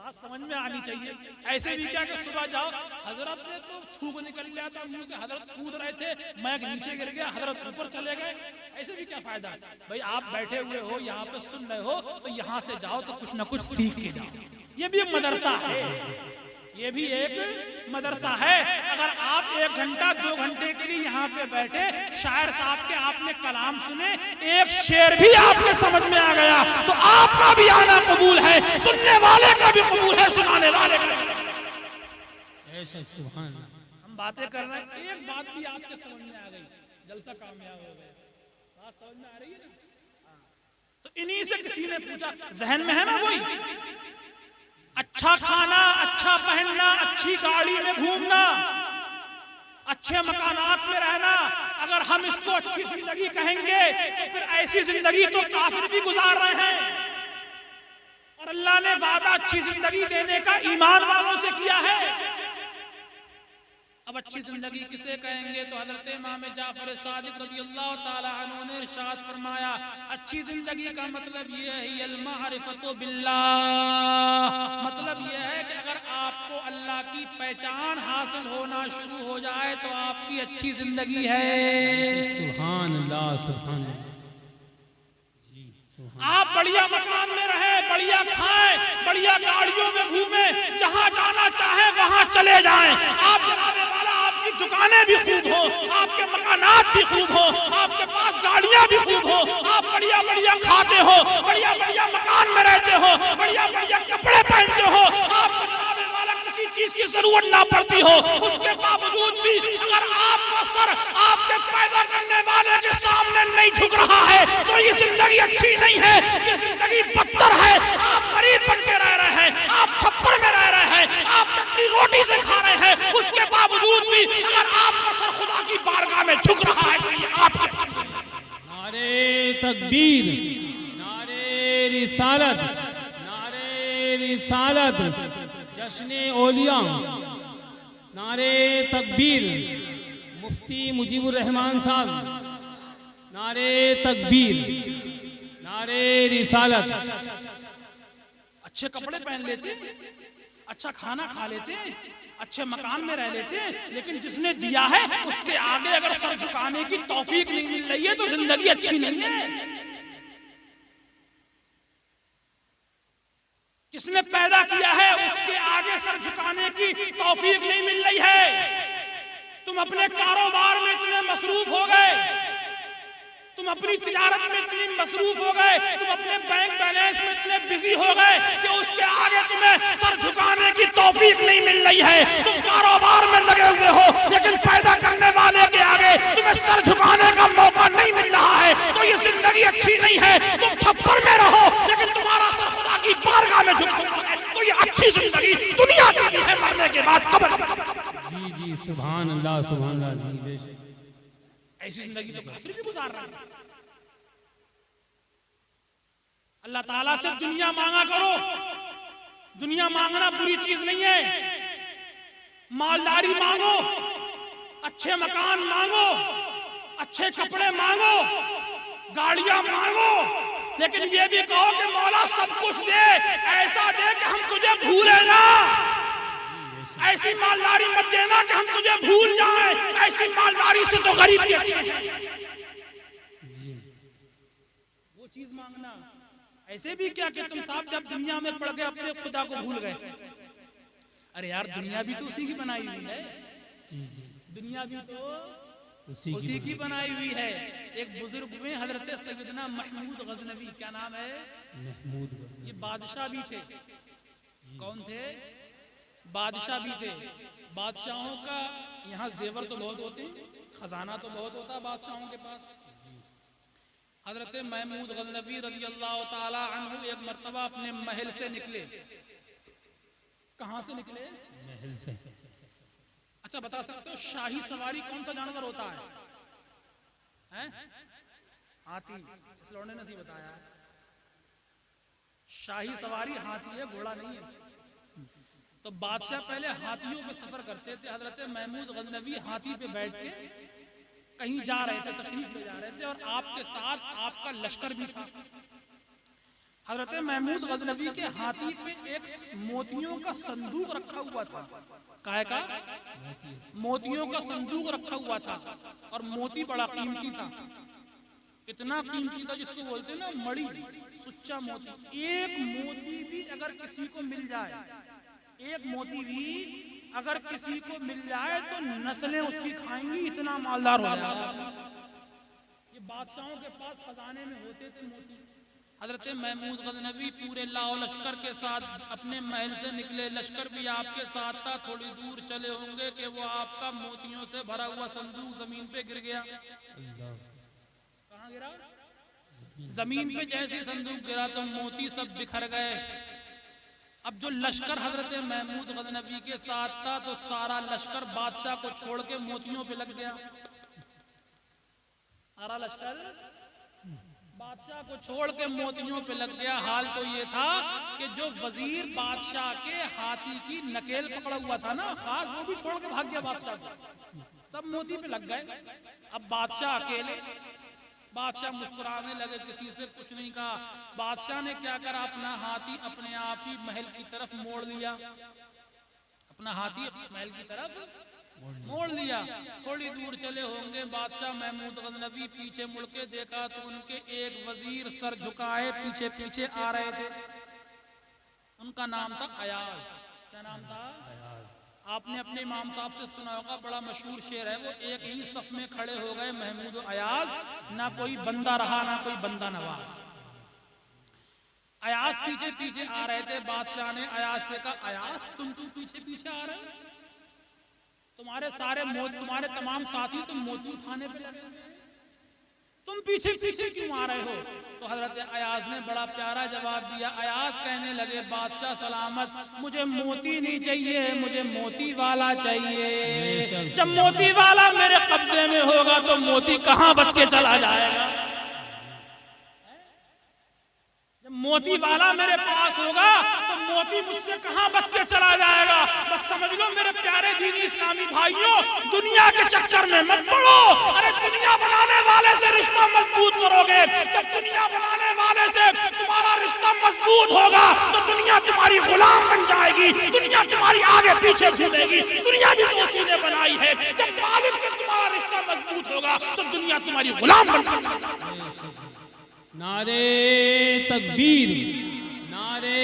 बात समझ में आनी चाहिए। ऐसे भी क्या कि सुबह जाओ, हजरत ने तो थूक निकल गया था मुंह से, हजरत कूद रहे थे, मैं नीचे गिर गया, हजरत ऊपर चले गए, ऐसे भी क्या फायदा। भाई आप बैठे हुए हो यहाँ पे सुन रहे हो, तो यहाँ से जाओ तो कुछ ना कुछ सीख के जाओ। ये भी एक मदरसा है, ये भी एक मदरसा है। अगर आप 1 घंटा 2 घंटे के लिए यहाँ पे बैठे, शायर साहब के आपने कलाम सुने, एक शेर भी आपके समझ में आ गया तो आपका भी आना कबूल है, सुनने वाले का भी कबूल है, सुनाने वाले का भी। ऐसा सुभान। हम बातें कर रहे हैं, एक बात भी आपके समझ में आ गई, जलसा कामयाब हो गया। बात समझ में आ रही है ना? तो इन्हीं से किसी ने पूछा, जहन में है ना वही, अच्छा खाना, अच्छा पहनना, अच्छी गाड़ी में घूमना, अच्छे मकानात में रहना, अगर हम इसको अच्छी जिंदगी कहेंगे तो फिर ऐसी जिंदगी तो काफिर भी गुजार रहे हैं। और अल्लाह ने वादा अच्छी जिंदगी देने का ईमान वालों से किया है। अब अच्छी जिंदगी किसे कहेंगे? तो हजरत इमाम जाफर सादिक रज़ियल्लाहु ताला अन्हु ने इरशाद फरमाया, अच्छी जिंदगी का मतलब ये है अल मारिफतु बिल्लाह, मतलब ये है कि अगर आपको अल्लाह की पहचान हासिल होना शुरू हो जाए तो आपकी अच्छी जिंदगी है। सुभान अल्लाह, सुभान अल्लाह। आप बढ़िया मकान में रहे, बढ़िया खाएं, बढ़िया गाड़ियों में घूमें, जहां जाना चाहे वहां चले जाएं। आप जनाबे वाला, आपकी दुकानें भी खूब हो, आपके मकानात भी खूब हो, आपके पास गाड़ियां भी खूब हो, आप बढ़िया बढ़िया खाते हो, बढ़िया बढ़िया मकान में रहते हो, बढ़िया बढ़िया कपड़े पहनते हो, आपको जनाबे वाला किसी चीज की जरूरत ना पड़ती हो, उसके बावजूद भी अगर आपका सर आपके पैदा करने वाले के सामने नहीं झुक रहा है तो ये जिंदगी अच्छी नहीं है, ये जिंदगी बदतर है। आप गरीब बन के रह रहे हैं, आप छप्पर में रह रहे हैं, आप चटनी रोटी से खा रहे हैं, उसके बावजूद भी अगर आपका सर खुदा की बारगाह में झुक रहा है तो ये आपकी अच्छी जिंदगी है। नारे तकबीर, नारे रिसालत, नारे रिसालत, जश्ने औलिया, नारे तकबीर, मुफ्ती मुजीबुर रहमान साहब, नारे तकबीर, नारे रिसालत। अच्छे कपड़े पहन लेते, अच्छा खाना खा लेते, अच्छे मकान में रह लेते, लेकिन जिसने दिया है उसके आगे अगर सर झुकाने की तौफीक नहीं मिल रही है तो जिंदगी अच्छी नहीं है। जिसने पैदा किया है उसके आगे सर झुकाने की तौफीक नहीं मिल रही है। तुम अपने कारोबार में इतने मसरूफ हो गए, तुम अपनी तिजारत में इतनी मसरूफ हो गए, तुम अपने बैंक बैलेंस में इतने बिजी हो गए कि उसके आगे तुम्हें सर झुकाने की तौफीक नहीं मिल रही है। तुम कारोबार में लगे हुए हो लेकिन पैदा करने वाले के आगे तुम्हें सर झुकाने का मौका नहीं मिल रहा है तो ये जिंदगी अच्छी नहीं है। तुम छप्पर में रहो लेकिन तुम्हारा सर खुदा की बारगाह में झुका हुआ है तो ये अच्छी जिंदगी दुनिया की भी है, मरने के बाद कब्र। जी जी, सुभान अल्लाह, सुभान अल्लाह। जी बेशक ऐसी जिंदगी तो काफिर भी गुजार रहा है। अल्लाह ताला से दुनिया मांगा करो, दुनिया मांगना बुरी चीज नहीं है। मालदारी मांगो, अच्छे मकान मांगो, अच्छे कपड़े मांगो, गाड़ियां मांगो, लेकिन ये भी कहो कि मौला सब कुछ दे, ऐसा दे कि हम तुझे भूले ना। ऐसी मालदारी मत देना कि हम तुझे भूल जाएं, ऐसी मालदारी से तो गरीबी अच्छी है। वो चीज मांगना। ऐसे भी क्या कि तुम साहब जब दुनिया में पड़ गए अपने खुदा को भूल गए। अरे यार दुनिया भी तो उसी की बनाई हुई है, दुनिया भी तो उसी की बनाई हुई है। एक बुजुर्ग हुए हजरत सैयदना महमूद गजनवी, क्या नाम है? महमूद। ये बादशाह भी थे। कौन थे? बादशाह भी थे। बादशाहों का यहाँ जेवर तो बहुत होते, खजाना तो बहुत होता बादशाहों के पास। हजरत महमूद गजनवी रज़ियल्लाहु ताला अन्हु एक मर्तबा अपने महल से निकले। कहाँ से निकले? महल से। अच्छा बता सकते हो शाही सवारी कौन सा जानवर होता है? हैं? हाथी। इस लौंडे ने नहीं बताया। शाही सवारी हाथी है, घोड़ा नहीं है। तो बादशाह पहले हाथियों पे सफर करते थे। हजरत महमूद गजनवी हाथी पे बैठ के कहीं जा रहे थे, तशरीफ ले जा रहे थे, और आपके साथ आपका लश्कर भी था। हजरत महमूद गजनवी के हाथी पे एक मोतियों का संदूक रखा हुआ था। काय का? मोतियों का संदूक रखा हुआ था, और मोती बड़ा कीमती था, इतना कीमती था जिसको बोलते ना मणि, सुच्चा मोती। एक मोती भी अगर किसी को मिल जाए, एक मोती भी अगर किसी को मिल जाए तो नस्लें उसकी खाएंगी, इतना मालदार हो जाएगा। ये बादशाहों के पास खजाने में होते थे मोती। हजरत महमूद गजनवी पूरे लाओ लश्कर के साथ अपने महल से निकले, लश्कर भी आपके साथ था। थोड़ी दूर चले होंगे कि वो आपका मोतियों से भरा हुआ संदूक जमीन पे गिर गया। कहाँ गिरा? जमीन पे जैसे संदूक गिरा तो मोती सब बिखर गए। अब जो लश्कर हजरत महमूद गजनवी के साथ था तो सारा लश्कर बादशाह को छोड़ के मोतियों पे लग गया। सारा लश्कर बादशाह को छोड़ के मोतियों पे लग गया। हाल तो ये था कि जो वजीर बादशाह के हाथी की नकेल पकड़ा हुआ था ना खास, वो भी छोड़ के भाग गया बादशाह को, सब मोती पे लग गए। अब बादशाह अकेले। बादशाह मुस्कुराने लगे, किसी से कुछ नहीं कहा। बादशाह ने क्या करा, अपना हाथी अपने आप ही महल की तरफ मोड़ लिया, अपना हाथी महल की तरफ मोड़ लिया। थोड़ी दूर चले होंगे, बादशाह महमूद गजनवी पीछे मुड़ के देखा तो उनके एक वजीर सर झुकाए पीछे पीछे आ रहे थे। उनका नाम था अयाज। क्या नाम था? आपने अपने इमाम साहब से सुना होगा, बड़ा मशहूर शेर है वो, एक ही सफ में खड़े हो गए महमूद और अयाज, ना कोई बंदा रहा ना कोई बंदा नवाज। अयाज पीछे पीछे आ रहे थे। बादशाह ने अयाज से कहा, अयाज तुम पीछे पीछे आ रहे हो, तुम्हारे तमाम साथी तुम मोती उठाने पे लगे, तुम पीछे पीछे क्यों आ रहे हो? तो हजरत अयाज ने बड़ा प्यारा जवाब दिया। अयाज कहने लगे, बादशाह सलामत, मुझे मोती नहीं चाहिए, मुझे मोती वाला चाहिए। जब मोती वाला मेरे कब्जे में होगा तो मोती कहाँ बच के चला जाएगा? जब मोती वाला मेरे पास होगा तो मोती मुझसे कहाँ बच के चला जाएगा? बस समझ लो मेरे प्यारे दीनी इस्लामी भाइयों, दुनिया के चक्कर में मत पड़ो। अरे दुनिया बनाने वाले से रिश्ता मजबूत करोगे। जब दुनिया बनाने वाले से तुम्हारा रिश्ता मजबूत होगा तो दुनिया तुम्हारी गुलाम बन जाएगी, दुनिया तुम्हारी आगे पीछे घूमेगी। दुनिया भी तो उसी ने बनाई है। जब मालिक से तुम्हारा रिश्ता मजबूत होगा तो दुनिया तुम्हारी गुलाम बन जाएगी। नारे तकबीर, नारे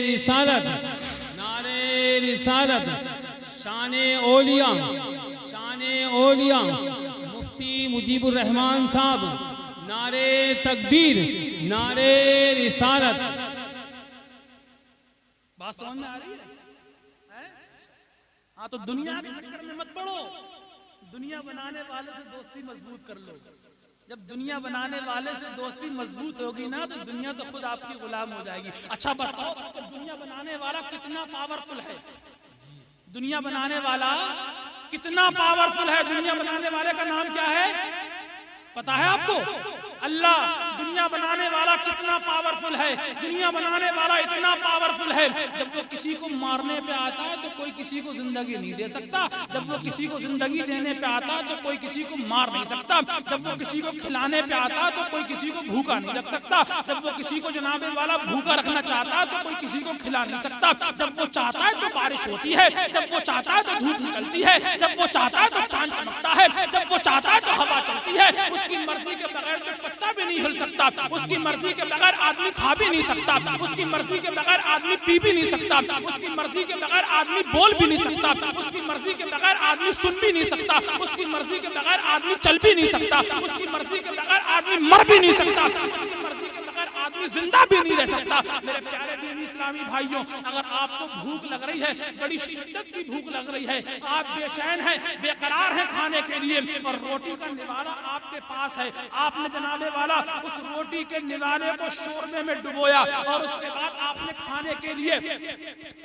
रिसालत, नारे रिसालत, शाने ओलिया, शाने ओलिया, मुफ्ती मुजीबुर रहमान साहब, नारे तकबीर, नारे रिसालत। बात समझ में आ रही है? हाँ, तो दुनिया के चक्कर में मत पड़ो, दुनिया बनाने वाले से दोस्ती मजबूत कर लो। जब दुनिया बनाने वाले से दोस्ती मजबूत होगी ना तो दुनिया तो खुद आपकी गुलाम हो जाएगी। अच्छा बताओ, दुनिया बनाने वाला कितना पावरफुल है? दुनिया बनाने वाला कितना पावरफुल है? दुनिया बनाने वाले का नाम क्या है पता है आपको? अल्लाह। दुनिया बनाने वाला कितना पावरफुल है? दुनिया बनाने वाला इतना पावरफुल है, जब वो किसी को मारने पे आता है तो कोई किसी को जिंदगी नहीं दे सकता, जब वो किसी को जिंदगी देने पे आता है तो कोई किसी को मार नहीं सकता, जब वो किसी को खिलाने पे आता है तो कोई किसी को भूखा नहीं रख सकता, जब वो किसी को जनाबे वाला भूखा रखना चाहता है तो कोई किसी को खिला नहीं सकता, जब वो चाहता है तो बारिश होती है, जब वो चाहता है तो धूप निकलती है, जब वो चाहता है तो चांद चमकता है, जब वो चाहता है तो हवा चलती है। उसकी मर्जी के बगैर तो पत्ता भी नहीं हिल सकता, उसकी मर्जी के बगैर आदमी खा भी नहीं सकता, उसकी मर्जी के बगैर आदमी पी भी नहीं सकता, उसकी मर्जी के बगैर आदमी बोल भी नहीं सकता, उसकी मर्जी के बगैर आदमी सुन भी नहीं सकता, उसकी मर्जी के बगैर आदमी चल भी नहीं सकता, उसकी मर्जी के बगैर आदमी मर भी नहीं सकता, उसकी मर्जी के बगैर आदमी जिंदा भी नहीं रह सकता। मेरे प्यारे दीनी इस्लामी भाइयों, अगर आपको भूख लग रही है, बड़ी शिद्दत की भूख लग रही है, आप बेचैन हैं, बेकरार हैं खाने के लिए, और रोटी का निवाला आपके पास है, आपने जनाबे वाला उस रोटी के निवाले को शोरबे में डुबोया और उसके बाद आपने खाने के लिए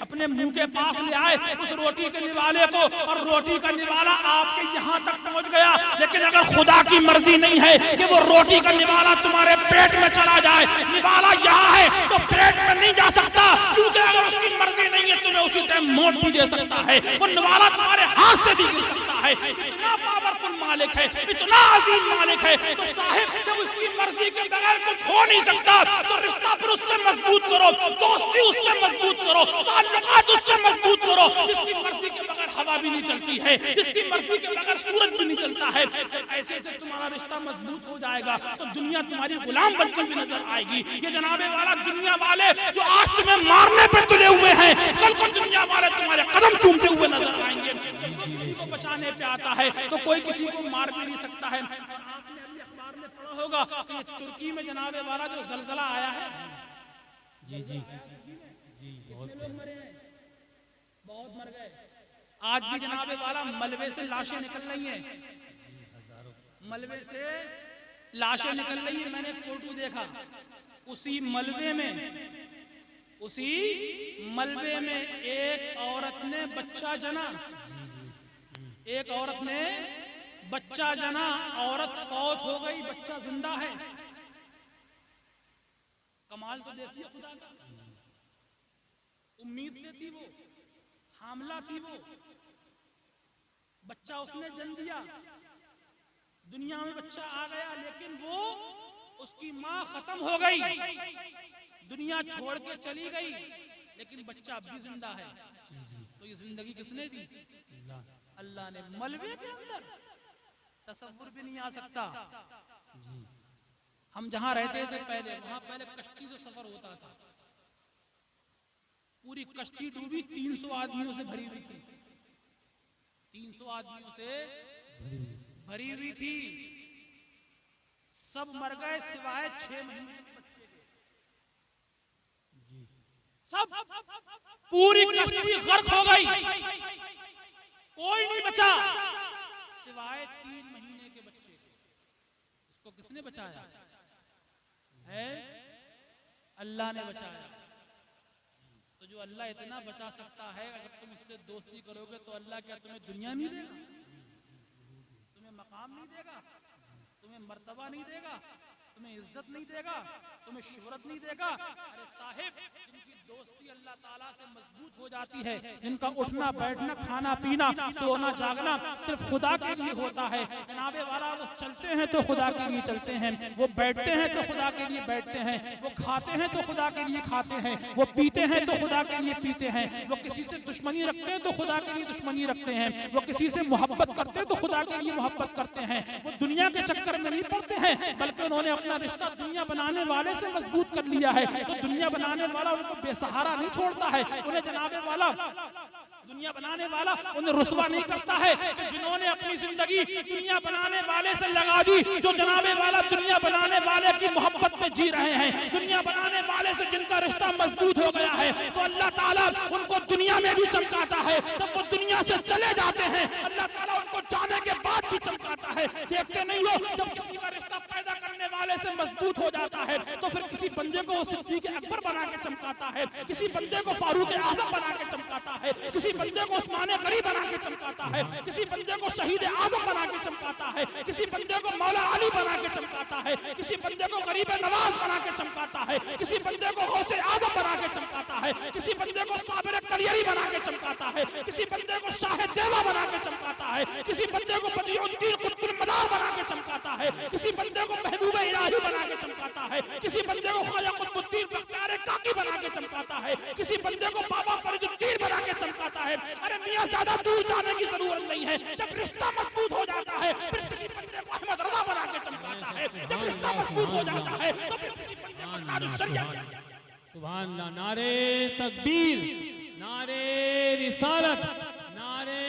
अपने मुंह के पास ले आए उस रोटी के निवाले को, और रोटी का निवाला आपके यहाँ तक पहुँच गया। लेकिन अगर खुदा की मर्जी नहीं है कि वो रोटी का निवाला तुम्हारे पेट में चला जाए, निवाला यहाँ है तो पेट में नहीं जा सकता, क्योंकि अगर उसकी मर्जी नहीं है तुम्हें उसी टाइम मौत भी दे सकता है। वो निवाला तुम्हारे हाथ से भी गिर सकता है। है, इतना पावरफुल मालिक है, इतना अजीम मालिक है, तो साहिब जब उसकी मर्जी के बगैर कुछ हो नहीं सकता तो रिश्ता फिर उससे मजबूत करो, दोस्ती उससे मजबूत करो, ताल्लुकात उससे मजबूत करो। जिसकी मर्जी के बगैर हवा भी नहीं चलती है, जिसकी मर्जी के बगैर सूरज भी नहीं चलता है, जब ऐसे से तुम्हारा रिश्ता मजबूत हो जाएगा तो दुनिया तुम्हारी गुलाम बनती हुई नजर आएगी। ये जनाबे वाला दुनिया वाले जो आज तुम्हें मारने पे तुले हुए हैं, कल को दुनिया वाले तुम्हारे कदम चूमते हुए नजर आएंगे। किसी को बचाने पे आता है तो कोई किसी को मार भी नहीं सकता है। आपने अभी अखबार में पढ़ा होगा कि तुर्की में जनाबे वाला जो जलजला आया है, जी जी जी, बहुत मरे हैं, बहुत मर गए। आज भी जनाबे वाला मलबे से लाशें निकल रही हैं, मलबे से लाशें निकल रही है। मैंने एक फोटो देखा, उसी मलबे में एक औरत ने बच्चा जना, एक औरत ने बच्चा जना, औरत फौत हो गई, बच्चा जिंदा है। कमाल तो देखिए खुदा का। उम्मीद से थी वो, हामला थी वो, बच्चा उसने जन्म दिया, दुनिया में बच्चा आ गया, लेकिन वो उसकी माँ खत्म हो गई, दुनिया छोड़ के चली गई, लेकिन बच्चा अब भी जिंदा है। तो ये जिंदगी किसने दी? अल्लाह ने। मलबे के अंदर तसव्वुर भी नहीं आ सकता। हम जहां रहते थे पहले, वहां पहले कश्ती से सफर होता था, पूरी कश्ती डूबी, 300 आदमियों से भरी हुई थी, 300 आदमियों से भरी हुई थी, सब मर गए सिवाय 6 महीने के बच्चे के। सब, पूरी कश्ती गर्क हो गई, कोई नहीं बचा सिवाय 3 महीने के बच्चे के। इसको किसने बचाया? है अल्लाह ने बचाया। तो जो अल्लाह इतना बचा सकता है, अगर तुम इससे दोस्ती करोगे तो अल्लाह क्या तुम्हें दुनिया नहीं देगा? तुम्हें मकाम नहीं देगा? तुम्हें मर्तबा नहीं देगा? तुम्हें इज्जत नहीं देगा? तुम्हें शोहरत नहीं देगा? अरे साहिब, जिनकी दोस्ती अल्लाह ताला से मजबूत हो जाती है, जिनका उठना बैठना खाना पीना सोना जागना सिर्फ खुदा के लिए होता है, जनाबे वाला वो चलते हैं तो खुदा के लिए चलते हैं, वो बैठते हैं तो खुदा के लिए बैठते हैं, वो खाते हैं तो खुदा के लिए खाते हैं, वो पीते हैं तो खुदा के लिए पीते हैं, वो किसी से दुश्मनी रखते हैं तो खुदा के लिए दुश्मनी रखते हैं, वो किसी से मोहब्बत करते हैं तो खुदा के लिए मोहब्बत करते हैं। वो दुनिया के चक्कर में नहीं पड़ते हैं, बल्कि उन्होंने अपना रिश्ता दुनिया बनाने वाले से मजबूत कर लिया है। तो दुनिया बनाने वाला उनको बेसहारा नहीं छोड़ता है, उन्हें जनाबे वाला दुनिया बनाने वाला उन्हें रुसवा नहीं करता है। तो जिन्होंने अपनी जिंदगी दुनिया बनाने वाले से लगा दी, जो जनाबे वाला दुनिया बनाने वाले की मोहब्बत में जी रहे हैं, दुनिया बनाने वाले से जिनका रिश्ता मजबूत हो गया है, तो अल्लाह ताला उनको दुनिया में भी चमकाता है। जब वो दुनिया से चले जाते हैं, अल्लाह ताला उनको जाने के बाद भी चमकाता है। देखते नहीं हो, जब किसी का रिश्ता पैदा करने वाले से मजबूत हो जाता है, तो फिर किसी बंदे को सिद्दीक़ अकबर बना के चमकाता है, किसी बंदे को फारूक आजम बना के चमकाता है, किसी बंदे को उस्मान गनी बना के चमकाता है, किसी बंदे को शहीद आजम बना के चमकाता है, किसी बंदे को मौला अली बना के चमकाता है, किसी बंदे को गरीब नवाज बना के चमकाता है, किसी बंदे को गौसे आजम बना के चमकाता है, किसी बंदे को साबिर कलियरी बना के चमकाता है, किसी बंदे को शाह देवा बना के चमकाता है, किसी बंदे को बदियुद्दीन कुतुब मदार बना के चमकाता है, किसी बंदे को महबूब इलाही बना के चमकाता है, किसी बंदे को ख्वाजा कुतुबुद्दीन बख्तियार काकी बना के चमकाता है, किसी बंदे को बाबा फरीदुद्दीन बना के चमकाता है। अरे मियां ज्यादा दूर जाने की जरूरत नहीं है, जब रिश्ता मजबूत हो जाता है फिर किसी बंदे को अहमद रजा बना के चमकाता है, जब रिश्ता मजबूत हो जाता है तो फिर किसी बंदे को ताजुश शरीयत। सुभान अल्लाह। नारे तकबीर, नारे रिसालत, नारे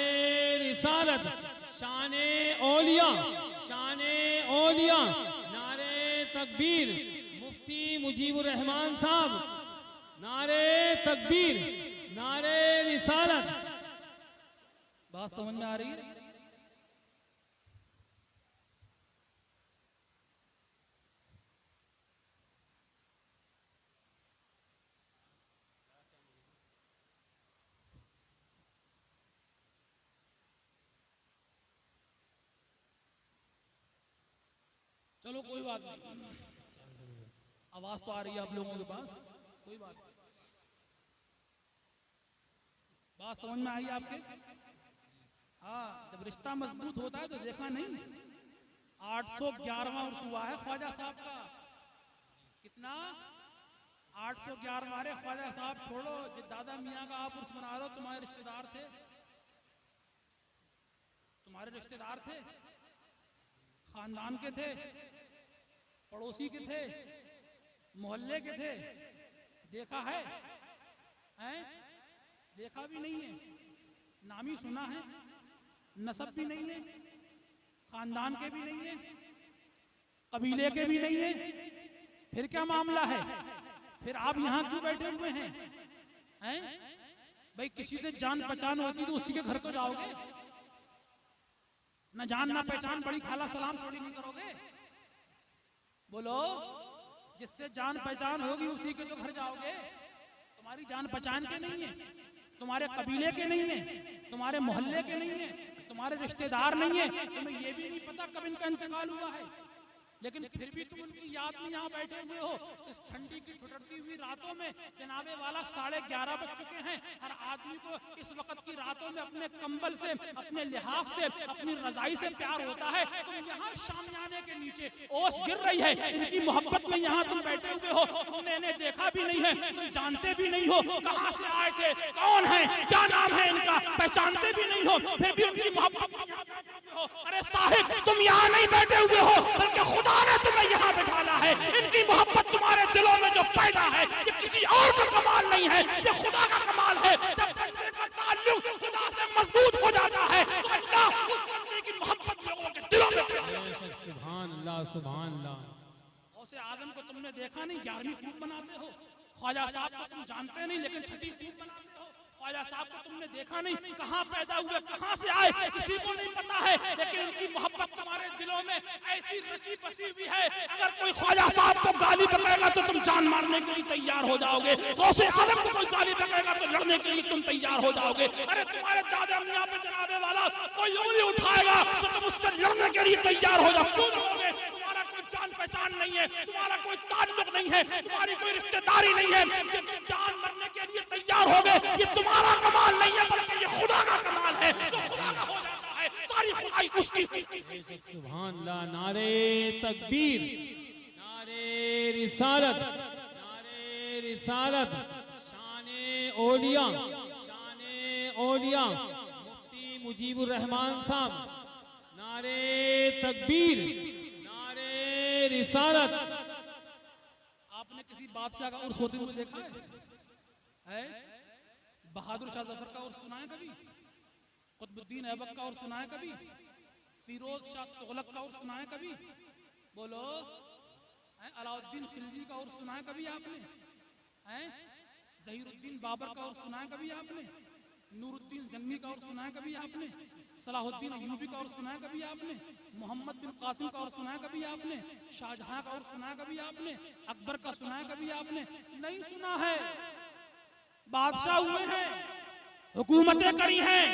रिसालत, शाने औलिया, शाने औलिया, नारे तकबीर। मुफ्ती मुजीबुर रहमान साहब, नारे तकबीर, नारे रिसालत। बात समझ में आ रही है? चलो कोई बात नहीं, आवाज तो आ रही है आप लोगों के पास, कोई बात नहीं। बात समझ में आई आपके? हाँ, जब रिश्ता मजबूत होता है तो देखा नहीं, 811वां उर्स हुआ है ख्वाजा साहब का। कितना? 811। अरे ख्वाजा साहब छोड़ो, जो दादा मियाँ का आप उर्स मना रहे हो, तुम्हारे रिश्तेदार थे, तुम्हारे रिश्तेदार थे, खानदान के थे, पड़ोसी के थे, मोहल्ले के थे। देखा है? हैं? देखा भी नहीं है, नाम ही सुना है, नसब भी नहीं है, खानदान के भी नहीं है, कबीले के भी नहीं है। फिर क्या मामला है? फिर आप यहां क्यों बैठे हुए हैं? हैं? भाई किसी से जान पहचान होती तो उसी के घर तो जाओगे, न जान ना पहचान बड़ी खाला सलाम थोड़ी नहीं करोगे। बोलो, जिससे जान पहचान होगी उसी के तो घर जाओगे। तुम्हारी जान पहचान के नहीं है, तुम्हारे कबीले के नहीं है, तुम्हारे मोहल्ले के नहीं है, तुम्हारे रिश्तेदार नहीं है, तुम्हें ये भी नहीं पता कब इनका इंतकाल हुआ है, लेकिन फिर भी तुम उनकी याद में यहाँ बैठे हुए हो। इस ठंडी की ठुठरती हुई रातों में जनाबे वाला 11:30 बज चुके हैं। हर आदमी को इस वक्त की रातों में अपने कंबल से, अपने लिहाफ से, अपनी रजाई से प्यार होता है। तुम यहाँ शामियाने के नीचे ओस गिर रही है, इनकी मोहब्बत में यहाँ तुम बैठे हुए हो। तुमने इन्हें देखा भी नहीं है, तुम जानते भी नहीं हो कहाँ से आए थे, कौन है, क्या नाम है इनका, पहचानते भी नहीं हो, फिर भी उनकी मोहब्बत में यहाँ बैठे हुए हो। अरे साहिब, तुम यहाँ नहीं बैठे हुए हो, बल्कि खुदा ने तुम्हें यहाँ बिठाना है। इनकी मोहब्बत तुम्हारे दिलों में जो पैदा है, ये किसी और का कमाल नहीं है, ये खुदा का कमाल है। जब बंदे का ताल्लुक खुदा से मजबूत हो जाता है तो अल्लाह उस बंदे की मोहब्बत लोगों के दिलों में। सुभान अल्लाह, सुभान अल्लाह। औसे आदम को तुमने देखा नहीं, 11वीं खूब बनाते हो। ख्वाजा साहब को तुम जानते नहीं, लेकिन 6ठी खूब बनाते हो। ख्वाजा साहब को तुमने देखा नहीं, कहाँ पैदा हुए, कहाँ से आए, किसी को नहीं पता है, लेकिन उनकी मोहब्बत तुम्हारे दिलों में ऐसी रची बसी हुई है। अगर कोई ख्वाजा साहब को गाली बकेगा तो तुम जान मारने के लिए तैयार हो जाओगे, गौसे आलम को कोई गाली बकेगा तो लड़ने के लिए तुम तैयार हो जाओगे। अरे तुम्हारे दादा मियाँ पे जनाबे वाला कोई उंगली उठाएगा तो तुम उससे लड़ने के लिए तैयार हो जाओ। क्यों लड़ोगे? तुम्हारा कोई जान पहचान नहीं है, तुम्हारा कोई ताल्लुक नहीं है, तुम्हारी कोई रिश्तेदारी नहीं है, कि तुम जान मरने के लिए तैयार हो गए। ये तुम्हारा कमाल नहीं है, बल्कि ये खुदा का कमाल है। जो खुदा का हो जाता है सारी खुदाई उसकी। सुभान अल्लाह। नारे तकबीर, नारे रिसालत, नारे रिसालत। शाने औलिया, शाने औलिया मुफ्ती मुजीबुर रहमान साहब। नारे तकबीर, नारे रिसालत। आपने किसी बादशाह का उर्स होते हुए देखा है? बहादुर शाह जफर का उर्स सुना है कभी? कुतुबुद्दीन ऐबक का उर्स सुना है कभी? फिरोज शाह तुगलक का उर्स सुना है कभी? बोलो, अलाउद्दीन खिलजी का उर्स सुना है कभी आपने? ज़हीरुद्दीन बाबर का उर्स सुना है कभी आपने? नूरुद्दीन जन्नी का उर्स सुना है कभी आपने? सलाहुद्दीन अयूबी का उर्स सुना है कभी आपने? मोहम्मद बिन कासिम का उर्स सुना है कभी आपने? शाहजहां का उर्स सुना है कभी आपने? अकबर का सुना है कभी आपने? नहीं सुना है। बादशाह हुए हैं, हुकूमतें करी हैं,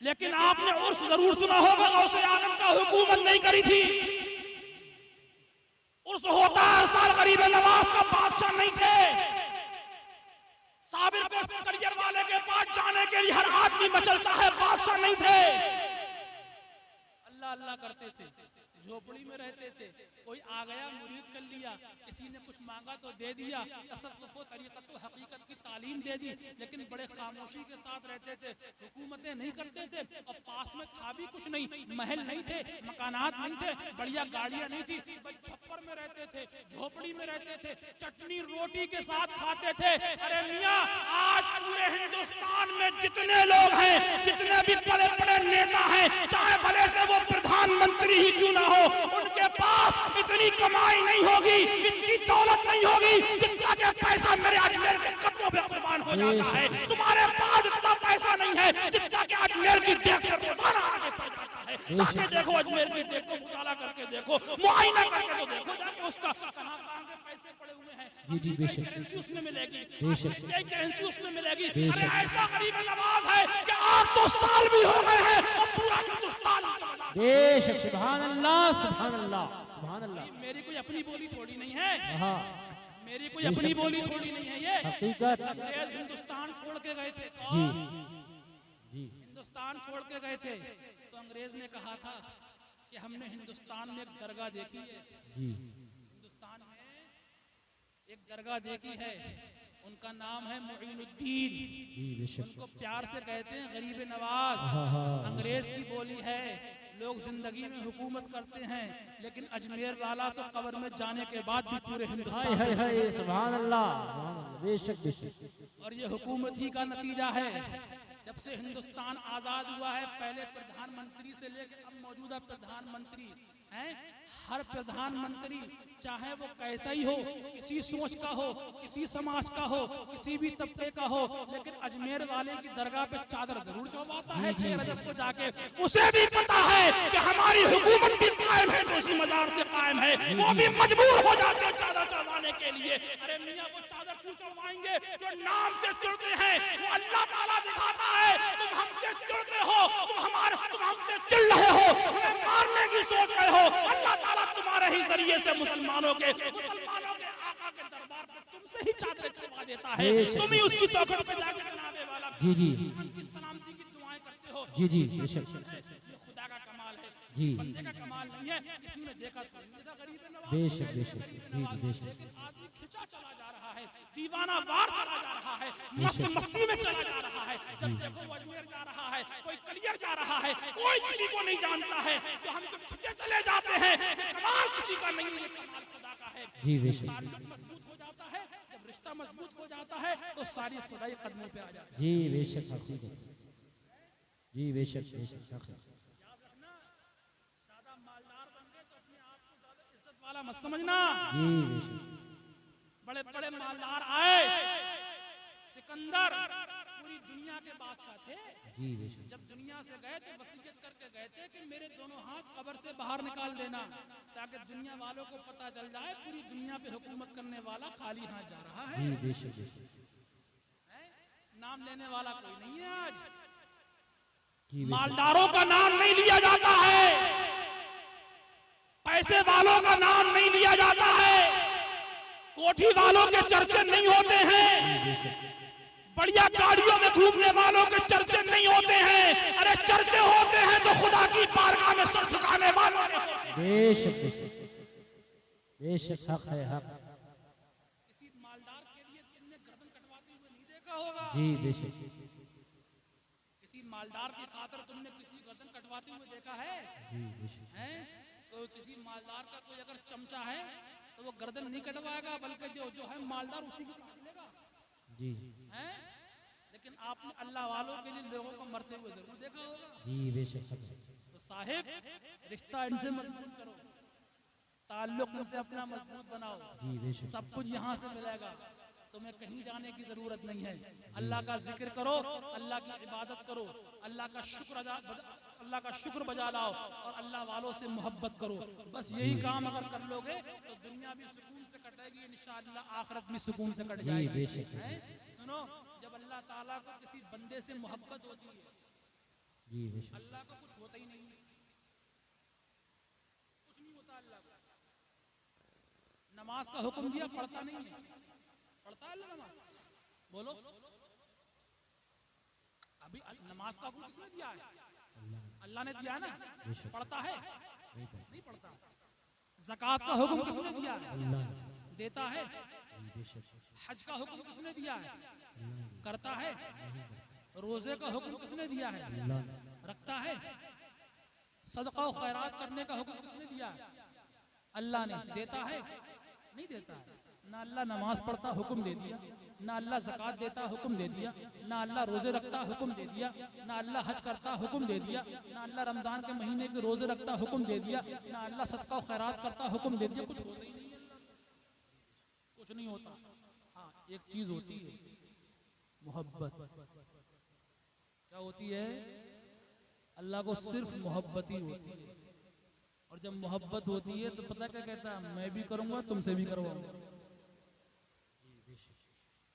लेकिन आपने उर्स जरूर सुना होगा, गौसे आलम का हुकूमत नहीं करी थी। उर्स होता हर साल, गरीब नवाज का बादशाह नहीं थे। साबिर को करियर वाले के पास जाने के लिए हर आदमी मचलता है, बादशाह नहीं थे। अल्लाह अल्लाह करते थे, झोपड़ी में रहते थे, कोई आ गया मुरीद कर लिया, किसी ने कुछ मांगा तो दे दिया, तसव्वुफ व तरीक़त व हकीकत की तालीम दे दी, लेकिन बड़े खामोशी के साथ रहते थे, हुकूमतें नहीं करते थे। और पास में था भी कुछ नहीं, महल नहीं थे, मकानात नहीं थे, बढ़िया गाड़ियां नहीं थी, बस छप्पर में रहते थे, झोपड़ी में रहते थे, चटनी रोटी के साथ खाते थे। अरे मियाँ, आज पूरे हिंदुस्तान में जितने लोग हैं, जितने भी बड़े बड़े नेता हैं, चाहे भले से वो प्रधानमंत्री ही क्यों ना हो, उनके पास इतनी कमाई नहीं होगी, इतनी दौलत नहीं होगी जितना के पैसा मेरे अजमेर के कदमों पे कुर्बान हो जाता है। तुम्हारे पास इतना पैसा नहीं है जितना के अजमेर की देख पर रोजाना आगे बढ़ जाता है। जाके देखो अजमेर की देख को, मुताला करके देखो, मुआयना करके तो देखो जाके उसका कहाँ कहाँ के पैसे पड़े हुए हैं। जी बेशक, करेंसी उसमें मिलेगी, बेशक, करेंसी उसमें मिलेगी। बेशक। अरे ऐसा गरीब नवाज है कि 800 साल भी हो गए हैं और पूरा हिंदुस्तान बेशक। सुभान अल्लाह, सुभान अल्लाह, सुभान अल्लाह। मेरी कोई अपनी बोली थोड़ी नहीं है, हाँ, मेरी कोई अपनी बोली थोड़ी नहीं है। ये हकीकत। अंग्रेज हिंदुस्तान छोड़ के गए थे। जी कौन? जी। हिंदुस्तान छोड़ के गए थे तो अंग्रेज ने कहा था कि हमने हिंदुस्तान में एक दरगाह देखी है, जी हिंदुस्तान में एक दरगाह देखी है, उनका नाम है मुईनुद्दीन, जी बेशक। उनको प्यार से कहते हैं गरीब नवाज। अंग्रेज की बोली है, लोग जिंदगी में हुकूमत करते हैं लेकिन अजमेर वाला तो कब्र में जाने के बाद भी पूरे हाय हिंदुस्तान हाय हाय सुभान अल्लाह, सुभान अल्लाह, बेशक बेशक। और ये हुकूमत ही का नतीजा है। जब से हिंदुस्तान आजाद हुआ है, पहले प्रधानमंत्री से लेकर अब मौजूदा प्रधानमंत्री हैं, हर प्रधानमंत्री चाहे वो कैसा ही हो, किसी सोच का हो, किसी समाज का हो, किसी भी तबके का हो, लेकिन अजमेर वाले की दरगाह पे चादर जरूर चौबाता है 6 रजब को जाके। उसे भी पता है कि हमारी हुकूमत भी कायम है तो उसी मजार से कायम है, वो भी मजबूर हो जाते हैं चादर चढ़वाने के लिए। अरे मियाँ वो चादर क्यों चढ़वाएंगे? जो नाम से चढ़ते हैं वो अल्लाह ताला दिखाता है, तुम हमसे चढ़ते हो, तुम हमसे चिढ़ रहे हो, हमें मारने की सोच रहे हो, अल्लाह ताला तुम्हारे ही जरिए से मुसलमानों के आका के दरबार पर तुमसे ही चादरें चढ़वा देता है। तुम ही उसकी चौखट पे जाके जनाबे वाला जी जी उनकी सलामती की दुआएं करते हो। जी जी बेशक। ये खुदा का कमाल है, जी बंदे का कमाल नहीं है। किसी ने देखा तो नहीं देखा गरीब नवाज, बेशक कैसे बेशक, गरीब जी नवाज, बेशक। लेकिन आदमी खिंचा चला जा रहा है, दीवाना वार चला जा रहा है, मस्त मस्ती में चला जा रहा है। जब देखो वो अजमेर जा रहा है, कोई कलियर जा रहा है, कोई किसी को नहीं जानता है। जो हम जब खिंचे चले जाते हैं, ये कमाल किसी का नहीं है, ये कमाल खुदा का है। जी बेशक। ताल्लुक मजबूत हो जाता है, जब रिश्ता मजबूत हो जाता है तो सारी खुदाई कदमों पे आ जाती है। जी बेशक हकीकत, जी बेशक बेशक हकीकत। याद रखना, ज्यादा मालदार बन गए तो अपने आप को ज्यादा इज्जत वाला मत समझना। जी बेशक। बड़े बड़े मालदार आए, सिकंदर पूरी दुनिया के बादशाह थे। जी बेशक। जब दुनिया से गए तो वसीयत करके गए थे कि मेरे दोनों हाथ कब्र से बाहर निकाल देना, ताकि दुनिया वालों को पता चल जाए पूरी दुनिया पे हुकूमत करने वाला खाली हाथ जा रहा है। जी बेशक बेशक। नाम लेने वाला कोई नहीं है आज। जी बेशक। मालदारों का नाम नहीं लिया जाता है, पैसे वालों का नाम नहीं लिया जाता है, कोठी वालों के चर्चे नहीं होते हैं, जी बेशक। बढ़िया गाड़ियों में घूमने वालों के चर्चे नहीं होते हैं। अरे चर्चे होते हैं तो खुदा की बारगाह में सर झुकाने वालों के होते हैं। बेशक बेशक बेशक, हक है हक। किसी मालदार के लिए तुमने गर्दन कटवाते हुए नहीं देखा होगा। जी बेशक। किसी मालदार की खातिर तुमने किसी गर्दन कटवाते हुए देखा है? जी बेशक। हैं? तो किसी मालदार का कोई अगर चमचा है तो वो गर्दन नहीं कटवाएगा, बल्कि जो है मालदार उसी को काट लेगा। जी हैं? लेकिन आपने अल्लाह वालों के लिए लोगों को मरते हुए जरूर देखा होगा। जी बेशक हक है। तो साहिब, रिश्ता इनसे मजबूत करो, ताल्लुक इनसे अपना मजबूत बनाओ, जी बेशक। सब कुछ यहाँ से मिलेगा, तुम्हें कहीं जाने की जरूरत नहीं है। अल्लाह का जिक्र करो, अल्लाह की इबादत करो, अल्लाह का शुक्र बजा लाओ और अल्लाह वालों से मोहब्बत करो। बस यही काम अगर कर लोगे तो दुनिया भी सुकून से कटेगी, इंशाअल्लाह आखिरत भी सुकून से कट जाएगी। बेशक। हैं? सुनो, जब अल्लाह ताला को किसी बंदे से मोहब्बत होती है, जी बेशक। अल्लाह को कुछ होता ही नहीं है, कुछ नहीं होता अल्लाह को। नमाज का हुक्म दिया, पढ़ता नहीं है, पढ़ता है अल्लाह नमाज? बोलो, अभी नमाज का हुक्म किसने दिया है? अल्लाह ने दिया है ना? पढ़ता है? नहीं पढ़ता। ज़कात का हुक्म किसने दिया है? देता है? हज का हुक्म किसने दिया है? करता है? रोजे का हुक्म किसने दिया है? रखता है? सदका और खैरात करने का हुक्म किसने दिया है? अल्लाह ने। देता है? नहीं देता है। ना अल्लाह नमाज पढ़ता, हुक्म दे दिया, ना अल्लाह ज़कात देता, हुक्म दे दिया, ना अल्लाह रोजे रखता, हुक्म दे दिया, ना अल्लाह हज करता, हुक्म दे दिया, ना अल्लाह रमजान के महीने के रोजे रखता, हुक्म दे दिया, ना अल्लाह सदका और खैरात करता, हुक्म दे दिया। कुछ होता ही नहीं है, कुछ नहीं होता। हाँ, एक चीज होती है, मोहब्बत। क्या होती है? अल्लाह को सिर्फ मोहब्बत ही होती है। और जब मोहब्बत होती है तो पता क्या कहता है? मैं भी करूंगा, तुमसे भी करवाऊंगा,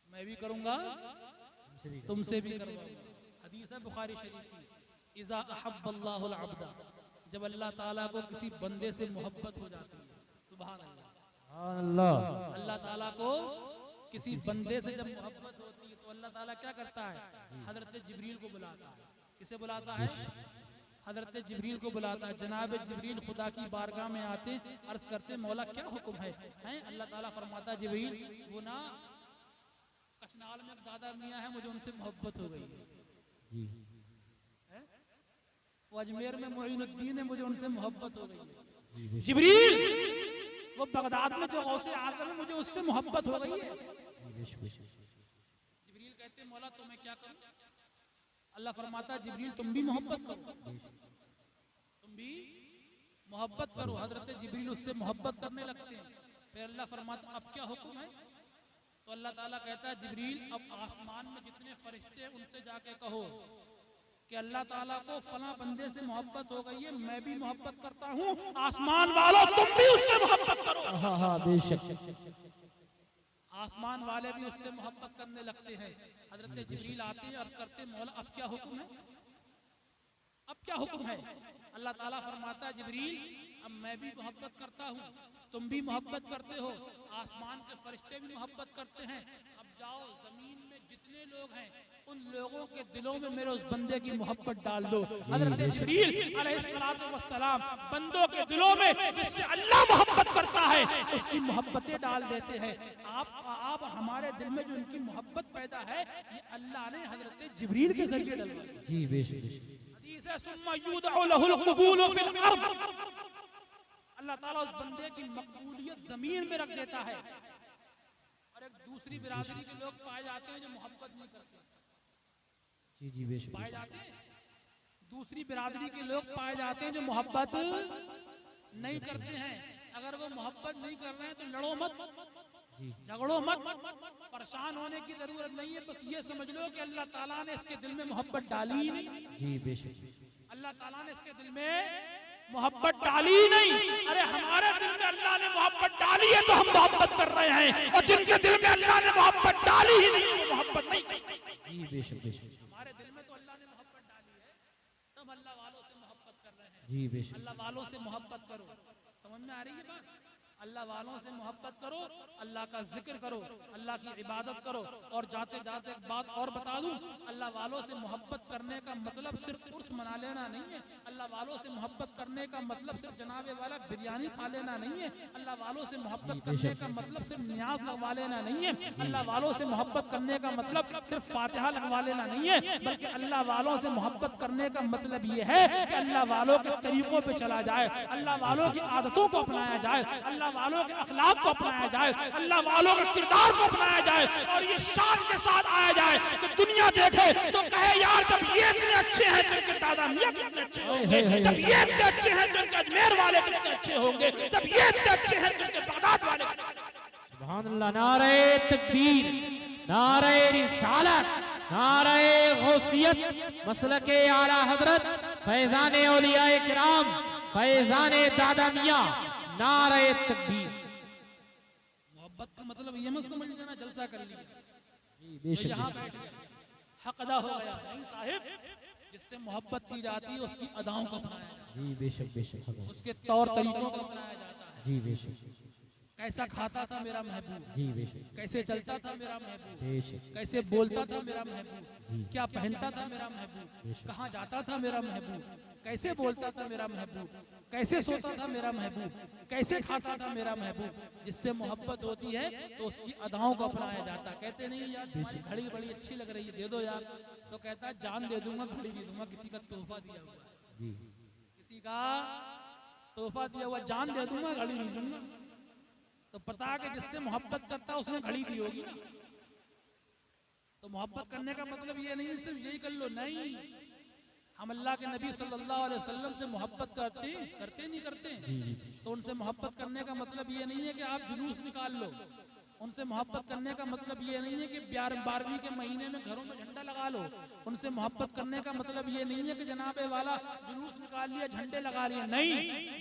मैं भी करूंगा, तुमसे भी करवाऊंगा। हदीस है बुखारी शरीफ की, इज़ा अहब्बल्लाहुल अब्दा, जब अल्लाह ताला को किसी बंदे से मोहब्बत हो जाती है, सुभान अल्लाह, अल्लाह ताला को किसी बंदे से जब मोहब्बत होती है तो अल्लाह ताला क्या करता है? हजरत जिब्रील को बुलाता है, किसे बुलाता है? हजरत जिब्रील को बुलाता है। जनाब जिब्रील खुदा की बारगाह में आते, अर्ज करते मौला क्या हुक्म है? हैं अल्लाह ताला फरमाता जिब्रील वो ना कचनाल में एक दादा मियाँ है, मुझे उनसे मोहब्बत हो गई है। वो अजमेर में मोइनुद्दीन है, मुझे उनसे मोहब्बत हो गई है। जिब्रील वो बगदाद में जो गौसे आजम है, मुझे उससे मोहब्बत हो गई है। जिब्रील कहते मौला तो मैं क्या करूं? अल्लाह फरमाता जिब्रील तुम भी मोहब्बत करो, तुम भी मोहब्बत करो। हजरत जिब्रील उससे मोहब्बत करने लगते हैं। फिर अल्लाह फरमाता अब क्या हुक्म है? तो अल्लाह ताला कहता है जिब्रील अब आसमान में जितने फरिश्ते हैं उनसे जाके कहो कि अल्लाह ताला को फला बंदे से मोहब्बत हो गई है, मैं भी मोहब्बत करता हूँ, आसमान वालों तुम भी उससे मोहब्बत करो। हाँ हाँ बेशक। आसमान वाले भी उससे मोहब्बत करने लगते हैं। हजरत जिब्रील आते हैं, अर्ज करते हैं मौला अब क्या हुक्म है? अब क्या हुक्म है? अल्लाह ताला फरमाता है जिब्रील अब मैं भी मोहब्बत करता हूँ, तुम भी मोहब्बत करते हो, आसमान के फरिश्ते भी मोहब्बत करते हैं। अब जाओ जमीन में जितने लोग हैं उन लोगों के दिलों में मेरे उस बंदे की मोहब्बत डाल दो। हजरत जिब्रील अलैहिस्सलातु वस्सलाम बंदों के दिलों में जिससे अल्लाह मोहब्बत करता है उसकी मोहब्बतें डाल देते हैं। आप हमारे दिल में जो उनकी मोहब्बत पैदा है ये अल्लाह ने हजरत जिब्रील के जरिए डलवाई। जी बेशक। अल्लाह ताला उस बंदे की मकबूलियत जमीन में रख देता है। और एक दूसरी बिरादरी के लोग पाए जाते हैं जो मोहब्बत नहीं करते। जी जी बेशक। पाए जाते हैं दूसरी बिरादरी के लोग पाए जाते हैं जो मोहब्बत नहीं करते हैं। अगर वो मोहब्बत नहीं कर रहे हैं तो लड़ो मत, झगड़ो मत, परेशान होने की जरूरत नहीं है। बस ये समझ लो कि अल्लाह ताला ने इसके दिल में मोहब्बत डाली ही नहीं। जी बेशक। अल्लाह ताला ने इसके दिल में मोहब्बत डाली ही नहीं। अरे हमारे दिल में अल्लाह ने मोहब्बत डाली है तो हम मोहब्बत कर रहे हैं, और जिनके दिल में अल्लाह ने मोहब्बत डाली ही नहीं वो मोहब्बत नहीं कर रहे। जी बेशक बेशक। हमारे दिल में तो अल्लाह ने मोहब्बत डाली है, तब अल्लाह वालों से मोहब्बत कर रहे हैं। जी बेशक। अल्लाह वालों से मोहब्बत करो। समझ में आ रही है बात? अल्लाह वालों से मोहब्बत करो, अल्लाह का जिक्र करो, अल्लाह की इबादत करो। और जाते जाते एक बात और बता दूं, अल्लाह वालों से मोहब्बत करने का मतलब सिर्फ उर्स मना लेना नहीं है। अल्लाह वालों से मोहब्बत करने का मतलब सिर्फ जनाबे वाला बिरयानी खा लेना नहीं है। अल्लाह वालों से मोहब्बत करने का मतलब सिर्फ न्याज लगवा लेना नहीं है। अल्लाह वालों से मोहब्बत करने का मतलब सिर्फ फातिहा लगवा लेना नहीं है, बल्कि अल्लाह वालों से मोहब्बत करने का मतलब ये है कि अल्लाह वालों के तरीकों पे चला जाए, अल्लाह वालों की आदतों को अपनाया जाए, अल्लाह वालों के अखलाक को अपनाया जाए, अल्लाह वालों के किरदार को अपनाया जाए, और ये शान के साथ आया जाए कि दुनिया देखे तो कहे यार जब ये इतने अच्छे हैं तो इनके दादा मियां कितने अच्छे होंगे, जब ये इतने अच्छे हैं तो इनके अजमेर वाले कितने अच्छे होंगे, जब ये इतने अच्छे हैं तो इनके बगदाद वाले। सुभान अल्लाह। नारे तकबीर, नारे रिसालत, नारे गौसियत, मसलके आला हजरत फैजाने औलियाए किराम, फैजाने दादा मियां, नारे तकबीर। मोहब्बत का मतलब ये मत समझ लेना जलसा कर लिया जी बेशक। यहाँ बैठ गया हक अदा हो गया। नहीं साहिब, जिससे मोहब्बत की जाती है उसकी अदाओं को अपनाया जाता है, जी बेशक बेशक। उसके तौर तरीकों को अपनाया जाता है। जी बेशक। कैसा खाता था मेरा महबूब, जी बेशक कैसे चलता था मेरा महबूब, बेशक। कैसे बोलता था मेरा महबूब, क्या पहनता था मेरा महबूब, कहाँ जाता था मेरा महबूब, कैसे बोलता था मेरा महबूब, कैसे सोता था मेरा महबूब, कैसे खाता था मेरा महबूब। जिससे मोहब्बत होती है तो उसकी अदाओं को अपनाया जाता। कहते नहीं यार तुम्हारी घड़ी बड़ी अच्छी लग रही है, दे दो यार, तो कहता है जान दे दूंगा घड़ी नहीं दूंगा। किसी का तोहफा दिया हुआ, जी किसी का तोहफा दिया हुआ, जान दे दूंगा घड़ी नहीं दूंगा। तो पता है कि जिससे मोहब्बत करता है उसने घड़ी दी होगी ना। तो मोहब्बत करने का मतलब ये नहीं है सिर्फ यही कर लो, नहीं। हम अल्लाह के नबी सल्लल्लाहु अलैहि वसल्लम से मोहब्बत करते नहीं करते। तो उनसे मोहब्बत करने का मतलब ये नहीं है कि आप जुलूस निकाल लो। उनसे मोहब्बत करने का मतलब ये नहीं है कि 12वीं के महीने में घरों में झंडा लगा लो। उनसे मोहब्बत करने का मतलब ये नहीं है कि जनाबे वाला जुलूस निकाल लिया, झंडे लगा लिए, नहीं।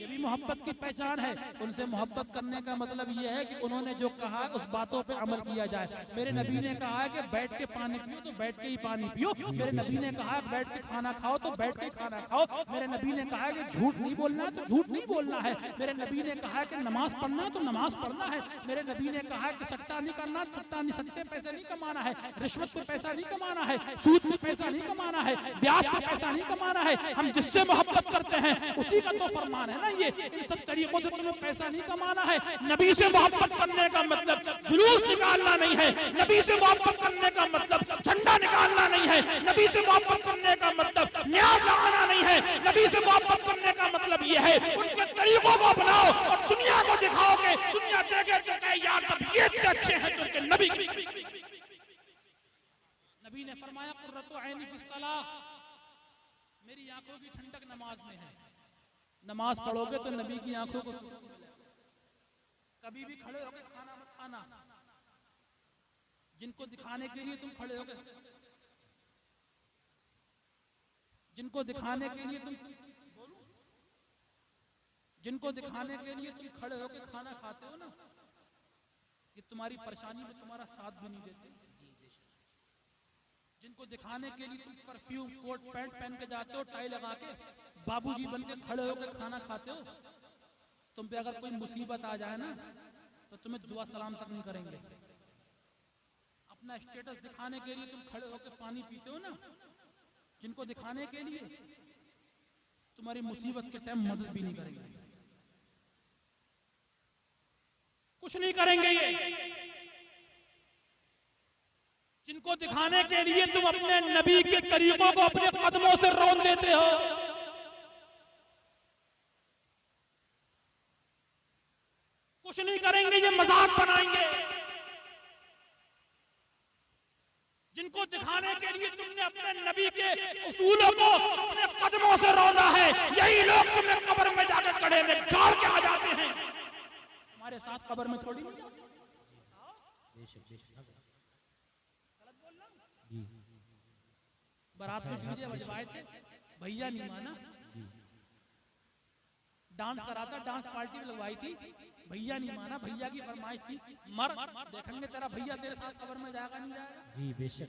ये भी मोहब्बत की पहचान है। उनसे मोहब्बत करने का मतलब ये है कि उन्होंने जो कहा है उस बातों पे अमल किया जाए। मेरे नबी ने कहा है कि बैठ के पानी पियो तो बैठ के ही पानी पियो। मेरे नबी ने कहा है बैठ के खाना खाओ तो बैठ के खाना खाओ। मेरे नबी ने कहा है कि झूठ नहीं बोलना है तो झूठ नहीं बोलना है। मेरे नबी ने कहा है कि नमाज पढ़ना है तो नमाज पढ़ना है। मेरे नबी ने कहा है कि सट्टा नहीं करना, सट्टा नहीं, सट्टे पैसे नहीं कमाना है, रिश्वत पे पैसा नहीं कमाना है, सूद पे पैसा नहीं कमाना है, ब्याज पर पैसा नहीं कमाना है, हम जिससे मोहब्बत करते हैं उसी का तो फरमान है ना। ये इन सब तरीकों से तुम्हें पैसा नहीं कमाना है। नबी से मोहब्बत करने का मतलब जुलूस निकालना नहीं है, नबी से मोहब्बत करने का मतलब झंडा निकालना नहीं है, नबी से मोहब्बत करने का मतलब न्याय लगाना नहीं है, नबी से मोहब्बत करने का मतलब ये है उनके तरीकों को अपनाओ और दुनिया को दिखाओ कि दुनिया देखे तो कहे यार तब ये अच्छे हैं तो उनके नबी। नबी ने फरमाया कुर्रतु ऐनी फिस सलाह, मेरी आंखों की ठंडक नमाज में है। नमाज पढ़ोगे तो नबी की आंखों को सुकून मिलेगा। कभी भी खड़े होकर खाना मत खाना, जिनको दिखाने के लिए तुम खड़े होकर, जिनको दिखाने के लिए तुम जिनको दिखाने के लिए तुम खड़े होकर खाना खाते हो ना, ये तुम्हारी परेशानी में तुम्हारा साथ भी नहीं देते। जिनको दिखाने के लिए तुम परफ्यूम कोट पैंट पहन के जाते हो, टाई लगा के बाबूजी बन के खड़े होकर खाना खाते हो, तुम पे अगर कोई मुसीबत आ जाए ना तो तुम्हें दुआ सलाम तक नहीं करेंगे। अपना स्टेटस दिखाने के लिए तुम खड़े होकर पानी पीते हो ना, जिनको दिखाने के लिए तुम्हारी मुसीबत के टाइम मदद भी नहीं करेंगे, कुछ नहीं करेंगे ये। जिनको दिखाने के लिए तुम अपने नबी के तरीकों को अपने कदमों से रौंद देते हो, कुछ नहीं करेंगे, ये मजाक बनाएंगे। जिनको दिखाने के लिए तुमने अपने नबी के उसूलों को अपने कदमों से रौंदा है, यही लोग तुम्हें कब्र में जाकर कड़े में गाड़ के आ जाते हैं। हमारे साथ कब्र में थोड़ी नहीं जाते। बारात में डीजे बजवाए थे, भैया नहीं माना, डांस करा था, डांस पार्टी में लगवाई थी, भैया नहीं माना, भैया की फरमाइश थी, मर देखेंगे तेरा भैया तेरे साथ कब्र में जाएगा नहीं जाएगा। जी बेशक।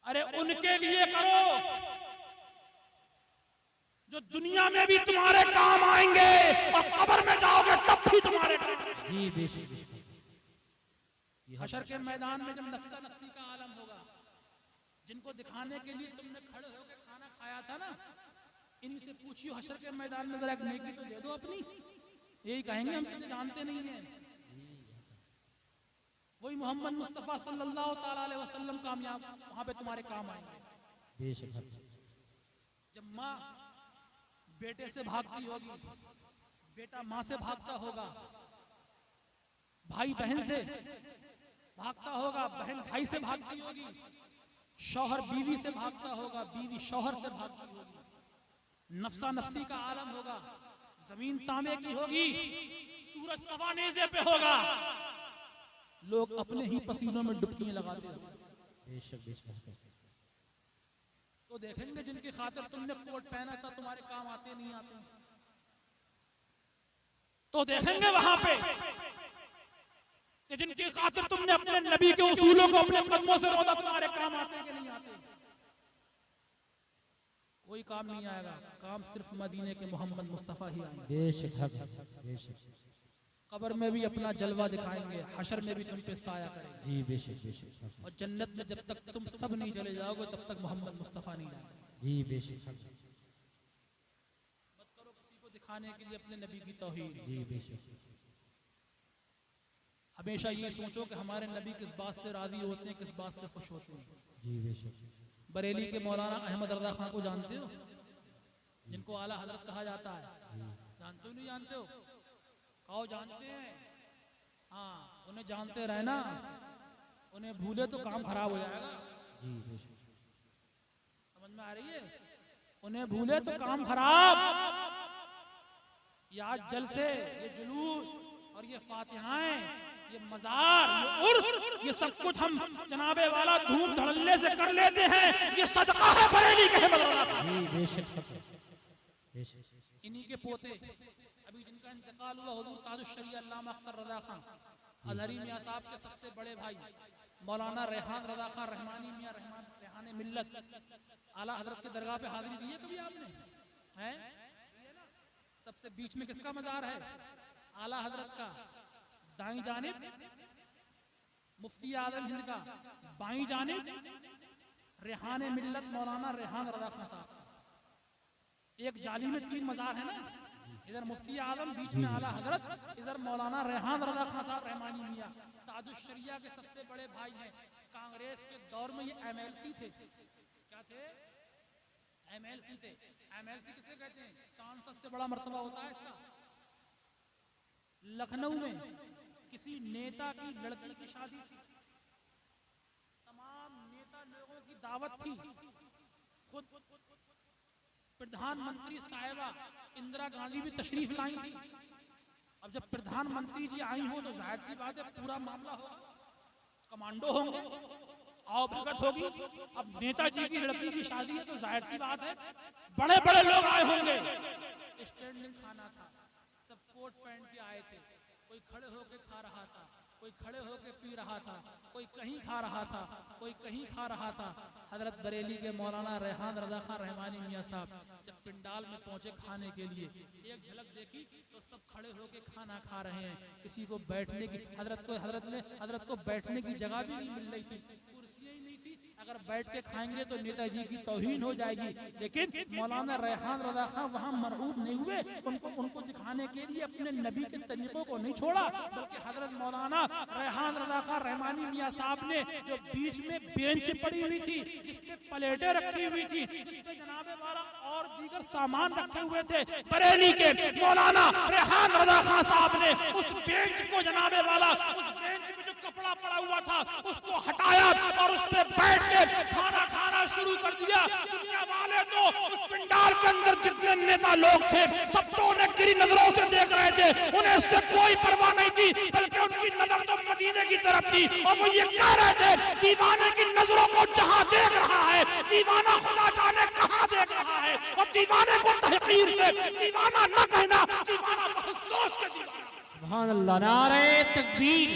अरे उनके लिए करो जो दुनिया में भी तुम्हारे काम आएंगे और कब्र में जाओगे तब भी तुम्हारे काम। जी बेशक। हशर के मैदान में जब नफ्सा नफ्सी का आलम होगा, जिनको दिखाने के लिए तुमने खड़े होकर खाना खाया था ना, इन्हीं से पूछियो हशर के मैदान में जरा एक नेकी तो दे दो अपनी, यही कहेंगे हम तुझे जानते नहीं है। वही मोहम्मद मुस्तफा सल्लल्लाहु ताला अलैहि वसल्लम कामयाब वहां पे तुम्हारे काम आएंगे। बेशक। जब माँ बेटे से भागती होगी, बेटा माँ से भागता होगा, भाई बहन से भागता होगा, बहन भाई से भागती होगी, शौहर बीवी से भागता होगा, बीवी शौहर से भागती होगी, नफ्सा नफ्सी का आलम होगा, जमीन तांबे की होगी, सूरज सवा नेज़े पे होगा, लोग अपने ही पसीनों में डुबकियां लगाते हो। बेशक बेशक। तो देखेंगे जिनकी खातिर तुमने कोट पहना था तुम्हारे काम आते नहीं आते, तो देखेंगे वहां पे कि जिनकी खातिर तुमने अपने नबी के उसूलों को अपने कदमों से रोदा तुम्हारे काम आते कि नहीं आते। कोई काम नहीं आएगा, काम सिर्फ मदीने के मोहम्मद मुस्तफा ही आएंगे। बेशक बेशक। कब्र में भी अपना जलवा दिखाएंगे, हशर में भी तुम पे साया करेंगे। जी बेशक बेशक। और जन्नत में जब तक तुम सब नहीं चले जाओगे तब तक मोहम्मद मुस्तफा नहीं जाएंगे। जी बेशक। मत करो किसी को दिखाने के लिए अपने नबी की तौहीद। जी बेशक। हमेशा ये सोचो कि हमारे नबी किस बात से राजी होते हैं, किस बात से खुश होते हैं। जी बेशक। बरेली के मौलाना अहमद रजा खान को जानते हो, जिनको आला हजरत कहा जाता है, जानते हो नहीं जानते हो? कहो जानते हैं। हाँ, उन्हें जानते रहना, उन्हें भूले तो काम खराब हो जाएगा। जी बेशक। समझ में आ रही है? उन्हें भूले तो काम खराब। ये आज जलसे, ये जुलूस और ये फातिहाएं, ये मजार, ये उर्स, ये सब कुछ हम जनाबे वाला धूम धड़ल्ले से कर लेते हैं। ये सदका है बरेली के अहमद रजा खान। जी बेशक बेशक। इन्हीं के पोते अभी जिनका इंतकाल हुआ, हुजूर ताजुश शरीया अल्लामा अख्तर रजा खान अजहरी मियां साहब के सबसे बड़े भाई मौलाना रेहान रजा खान रहमानी मियां रहमान रेहान मिल्लत, आला हजरत के दरगाह पे हाजिरी दी है कभी आपने? हैं? सबसे बीच में किसका मजार है? आला हजरत का। दाईं जानिब मुफ्ती आजम हिंद का बाईं जानिब रेहान मिल्लत मौलाना रेहान रजा खान साहब, एक जाली में 3 मजार है ना, इधर मुफ्ती आजम, बीच में आला हजरत, इधर मौलाना रेहान रजा खान साहब रहमानी मियां ताजुश शरिया के सबसे बड़े भाई हैं। कांग्रेस के दौर में ये MLC थे। क्या थे? MLC थे। MLC किसे कहते हैं? सांसद से बड़ा मर्तबा होता है इसका। लखनऊ में किसी नेता की लड़की की शादी थी, तमाम नेता लोगों की दावत थी, खुद प्रधानमंत्री साहिबा इंदिरा गांधी भी तशरीफ लाई थी। अब जब प्रधानमंत्री जी आई हो तो जाहिर सी बात है पूरा मामला होगा, कमांडो होंगे, आओ भगत होगी। अब नेताजी की लड़की की शादी है तो जाहिर सी बात है बड़े बड़े लोग आए होंगे। स्टैंडिंग खाना था, सब कोट पहन के आए थे, कोई खड़े होके खा रहा था, कोई खड़े होके पी रहा था, कोई कहीं खा रहा था, कोई कहीं खा रहा था। हजरत बरेली के मौलाना रेहान रजा खान रहमानी मियां साहब जब पिंडाल में पहुंचे खाने के लिए, एक झलक देखी तो सब खड़े होके खाना खा रहे हैं, किसी को बैठने की हजरत को बैठने की जगह भी नहीं मिल रही थी, कुर्सियां ही नहीं थी। अगर बैठ के खाएंगे तो नेताजी की तौहीन हो जाएगी, लेकिन मौलाना रेहान रजा खान वहां मरऊब नहीं हुए, उनको दिखाने के लिए अपने नबी के तरीकों को नहीं छोड़ा, बल्कि हजरत मौलाना रेहान रजा खान रहमानी मियां साहब ने जो बीच में बेंच पड़ी हुई थी, जिसपे प्लेटें रखी हुई थी, जिसपे जनाबे वाला और दीगर सामान रखे हुए थे, बरेली के मौलाना रेहान रजा खान साहब ने उस बेंच को जनाबे वाला उस बेंच में जो कपड़ा पड़ा हुआ था उसको हटाया और उस पर बैठ के खाना खाना शुरू कर दिया। दुनिया वाले तो उस पंडाल के अंदर जितने नेता लोग थे सब तो उन्हें गिरी नजरों से देख रहे थे, उन्हें इससे कोई परवाह नहीं थी, बल्कि उनकी नजर तो मदीने की तरफ थी और वो ये कह रहे थे दीवाने की नजरों को जहां देख रहा है दीवाना खुदा जाने कहां देख रहा है, और दीवाने को तहकीर से दीवाना न कहना, दीवाना बहुत सोच के दीवाना। सुभान अल्लाह। नारे तकबीर,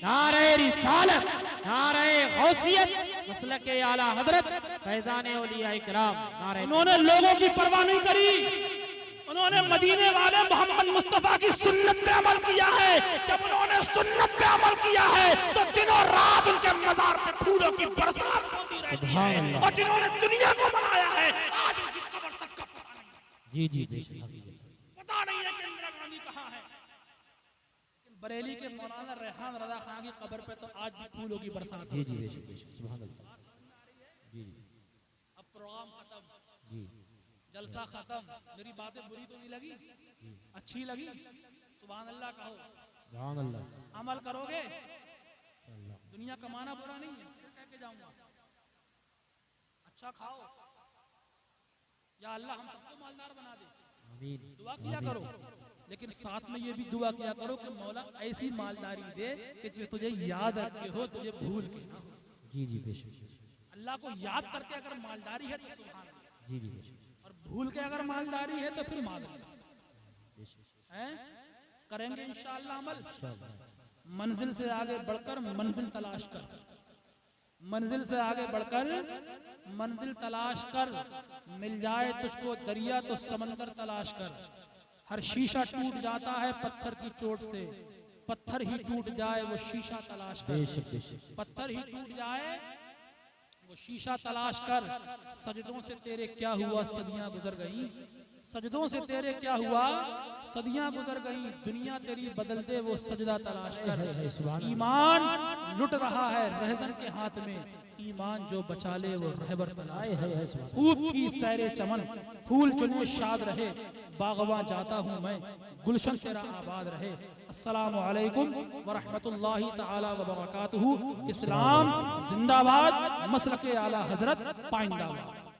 नारे रिसालत, नारे गौसियत, मसलक आला हजरत फैजान औलिया इकराम। नारे उन्होंने लोगों की परवाह नहीं करी, उन्होंने मदीने वाले मोहम्मद मुस्तफा की सुन्नत पे अमल किया है। जब उन्होंने सुन्नत पे अमल किया है तो दिनों रात उनके मजार पे फूलों की बरसात होती रहती है, और जिन्होंने दुनिया को बनाया है आज उनकी कब्र तक का पता नहीं। जी बेशक, पता नहीं है कि इंदिरा गांधी कहाँ है। बरेली के मौलाना रेहान रजा खान की कब्र पे तो आज भी फूलों की बरसात जी बेशक बेशक, सुभान अल्लाह। जी अब प्रोग्राम खत्म, जी जलसा खत्म, मेरी बातें बुरी तो नहीं लगी, अच्छी लगी? सुभान अल्लाह कहो, सुभान अल्लाह। अमल करोगे? दुनिया कमाना बुरा नहीं है, फिर कह के जाऊंगा अच्छा खाओ, या अल्लाह हम सबको मालदार बना दे, आमीन। दुआ किया करो, लेकिन साथ में ये भी दुआ किया करो कि मौला ऐसी मालदारी दे कि जो तुझे याद रखे हो, तुझे भूल के ना हो। जी बेशक, अल्लाह को याद करके अगर मालदारी है तो सुभान अल्लाह, जी बेशक, और भूल के अगर मालदारी है तो फिर मालदारी है। करेंगे इंशाअल्लाह अमल। मंजिल से आगे बढ़कर मंजिल तलाश कर, मंजिल से आगे बढ़कर मंजिल तलाश कर, मिल जाए तुझको दरिया तो समंदर तलाश कर। हर शीशा टूट जाता है पत्थर की चोट से, पत्थर ही टूट जाए वो शीशा तलाश कर, पत्थर ही टूट जाए वो शीशा तलाश कर। सजदों से तेरे क्या हुआ सदियां गुजर गई, सजदों से तेरे क्या हुआ सदियां गुजर गई, दुनिया तेरी बदल दे वो सजदा तलाश कर। ईमान लुट रहा है रहज़न के हाथ में, ईमान जो बचा ले वो रहबर तलाश कर। खूब की सैरे चमन फूल चुने शाद रहे, बागवां जाता हूँ मैं गुलशन तेरा आबाद रहे। अस्सलामु अलैकुम व रहमतुल्लाहि तआला व बरकातुहू। इस्लाम जिंदाबाद, मसलके आला हजरत पाइंदाबाद।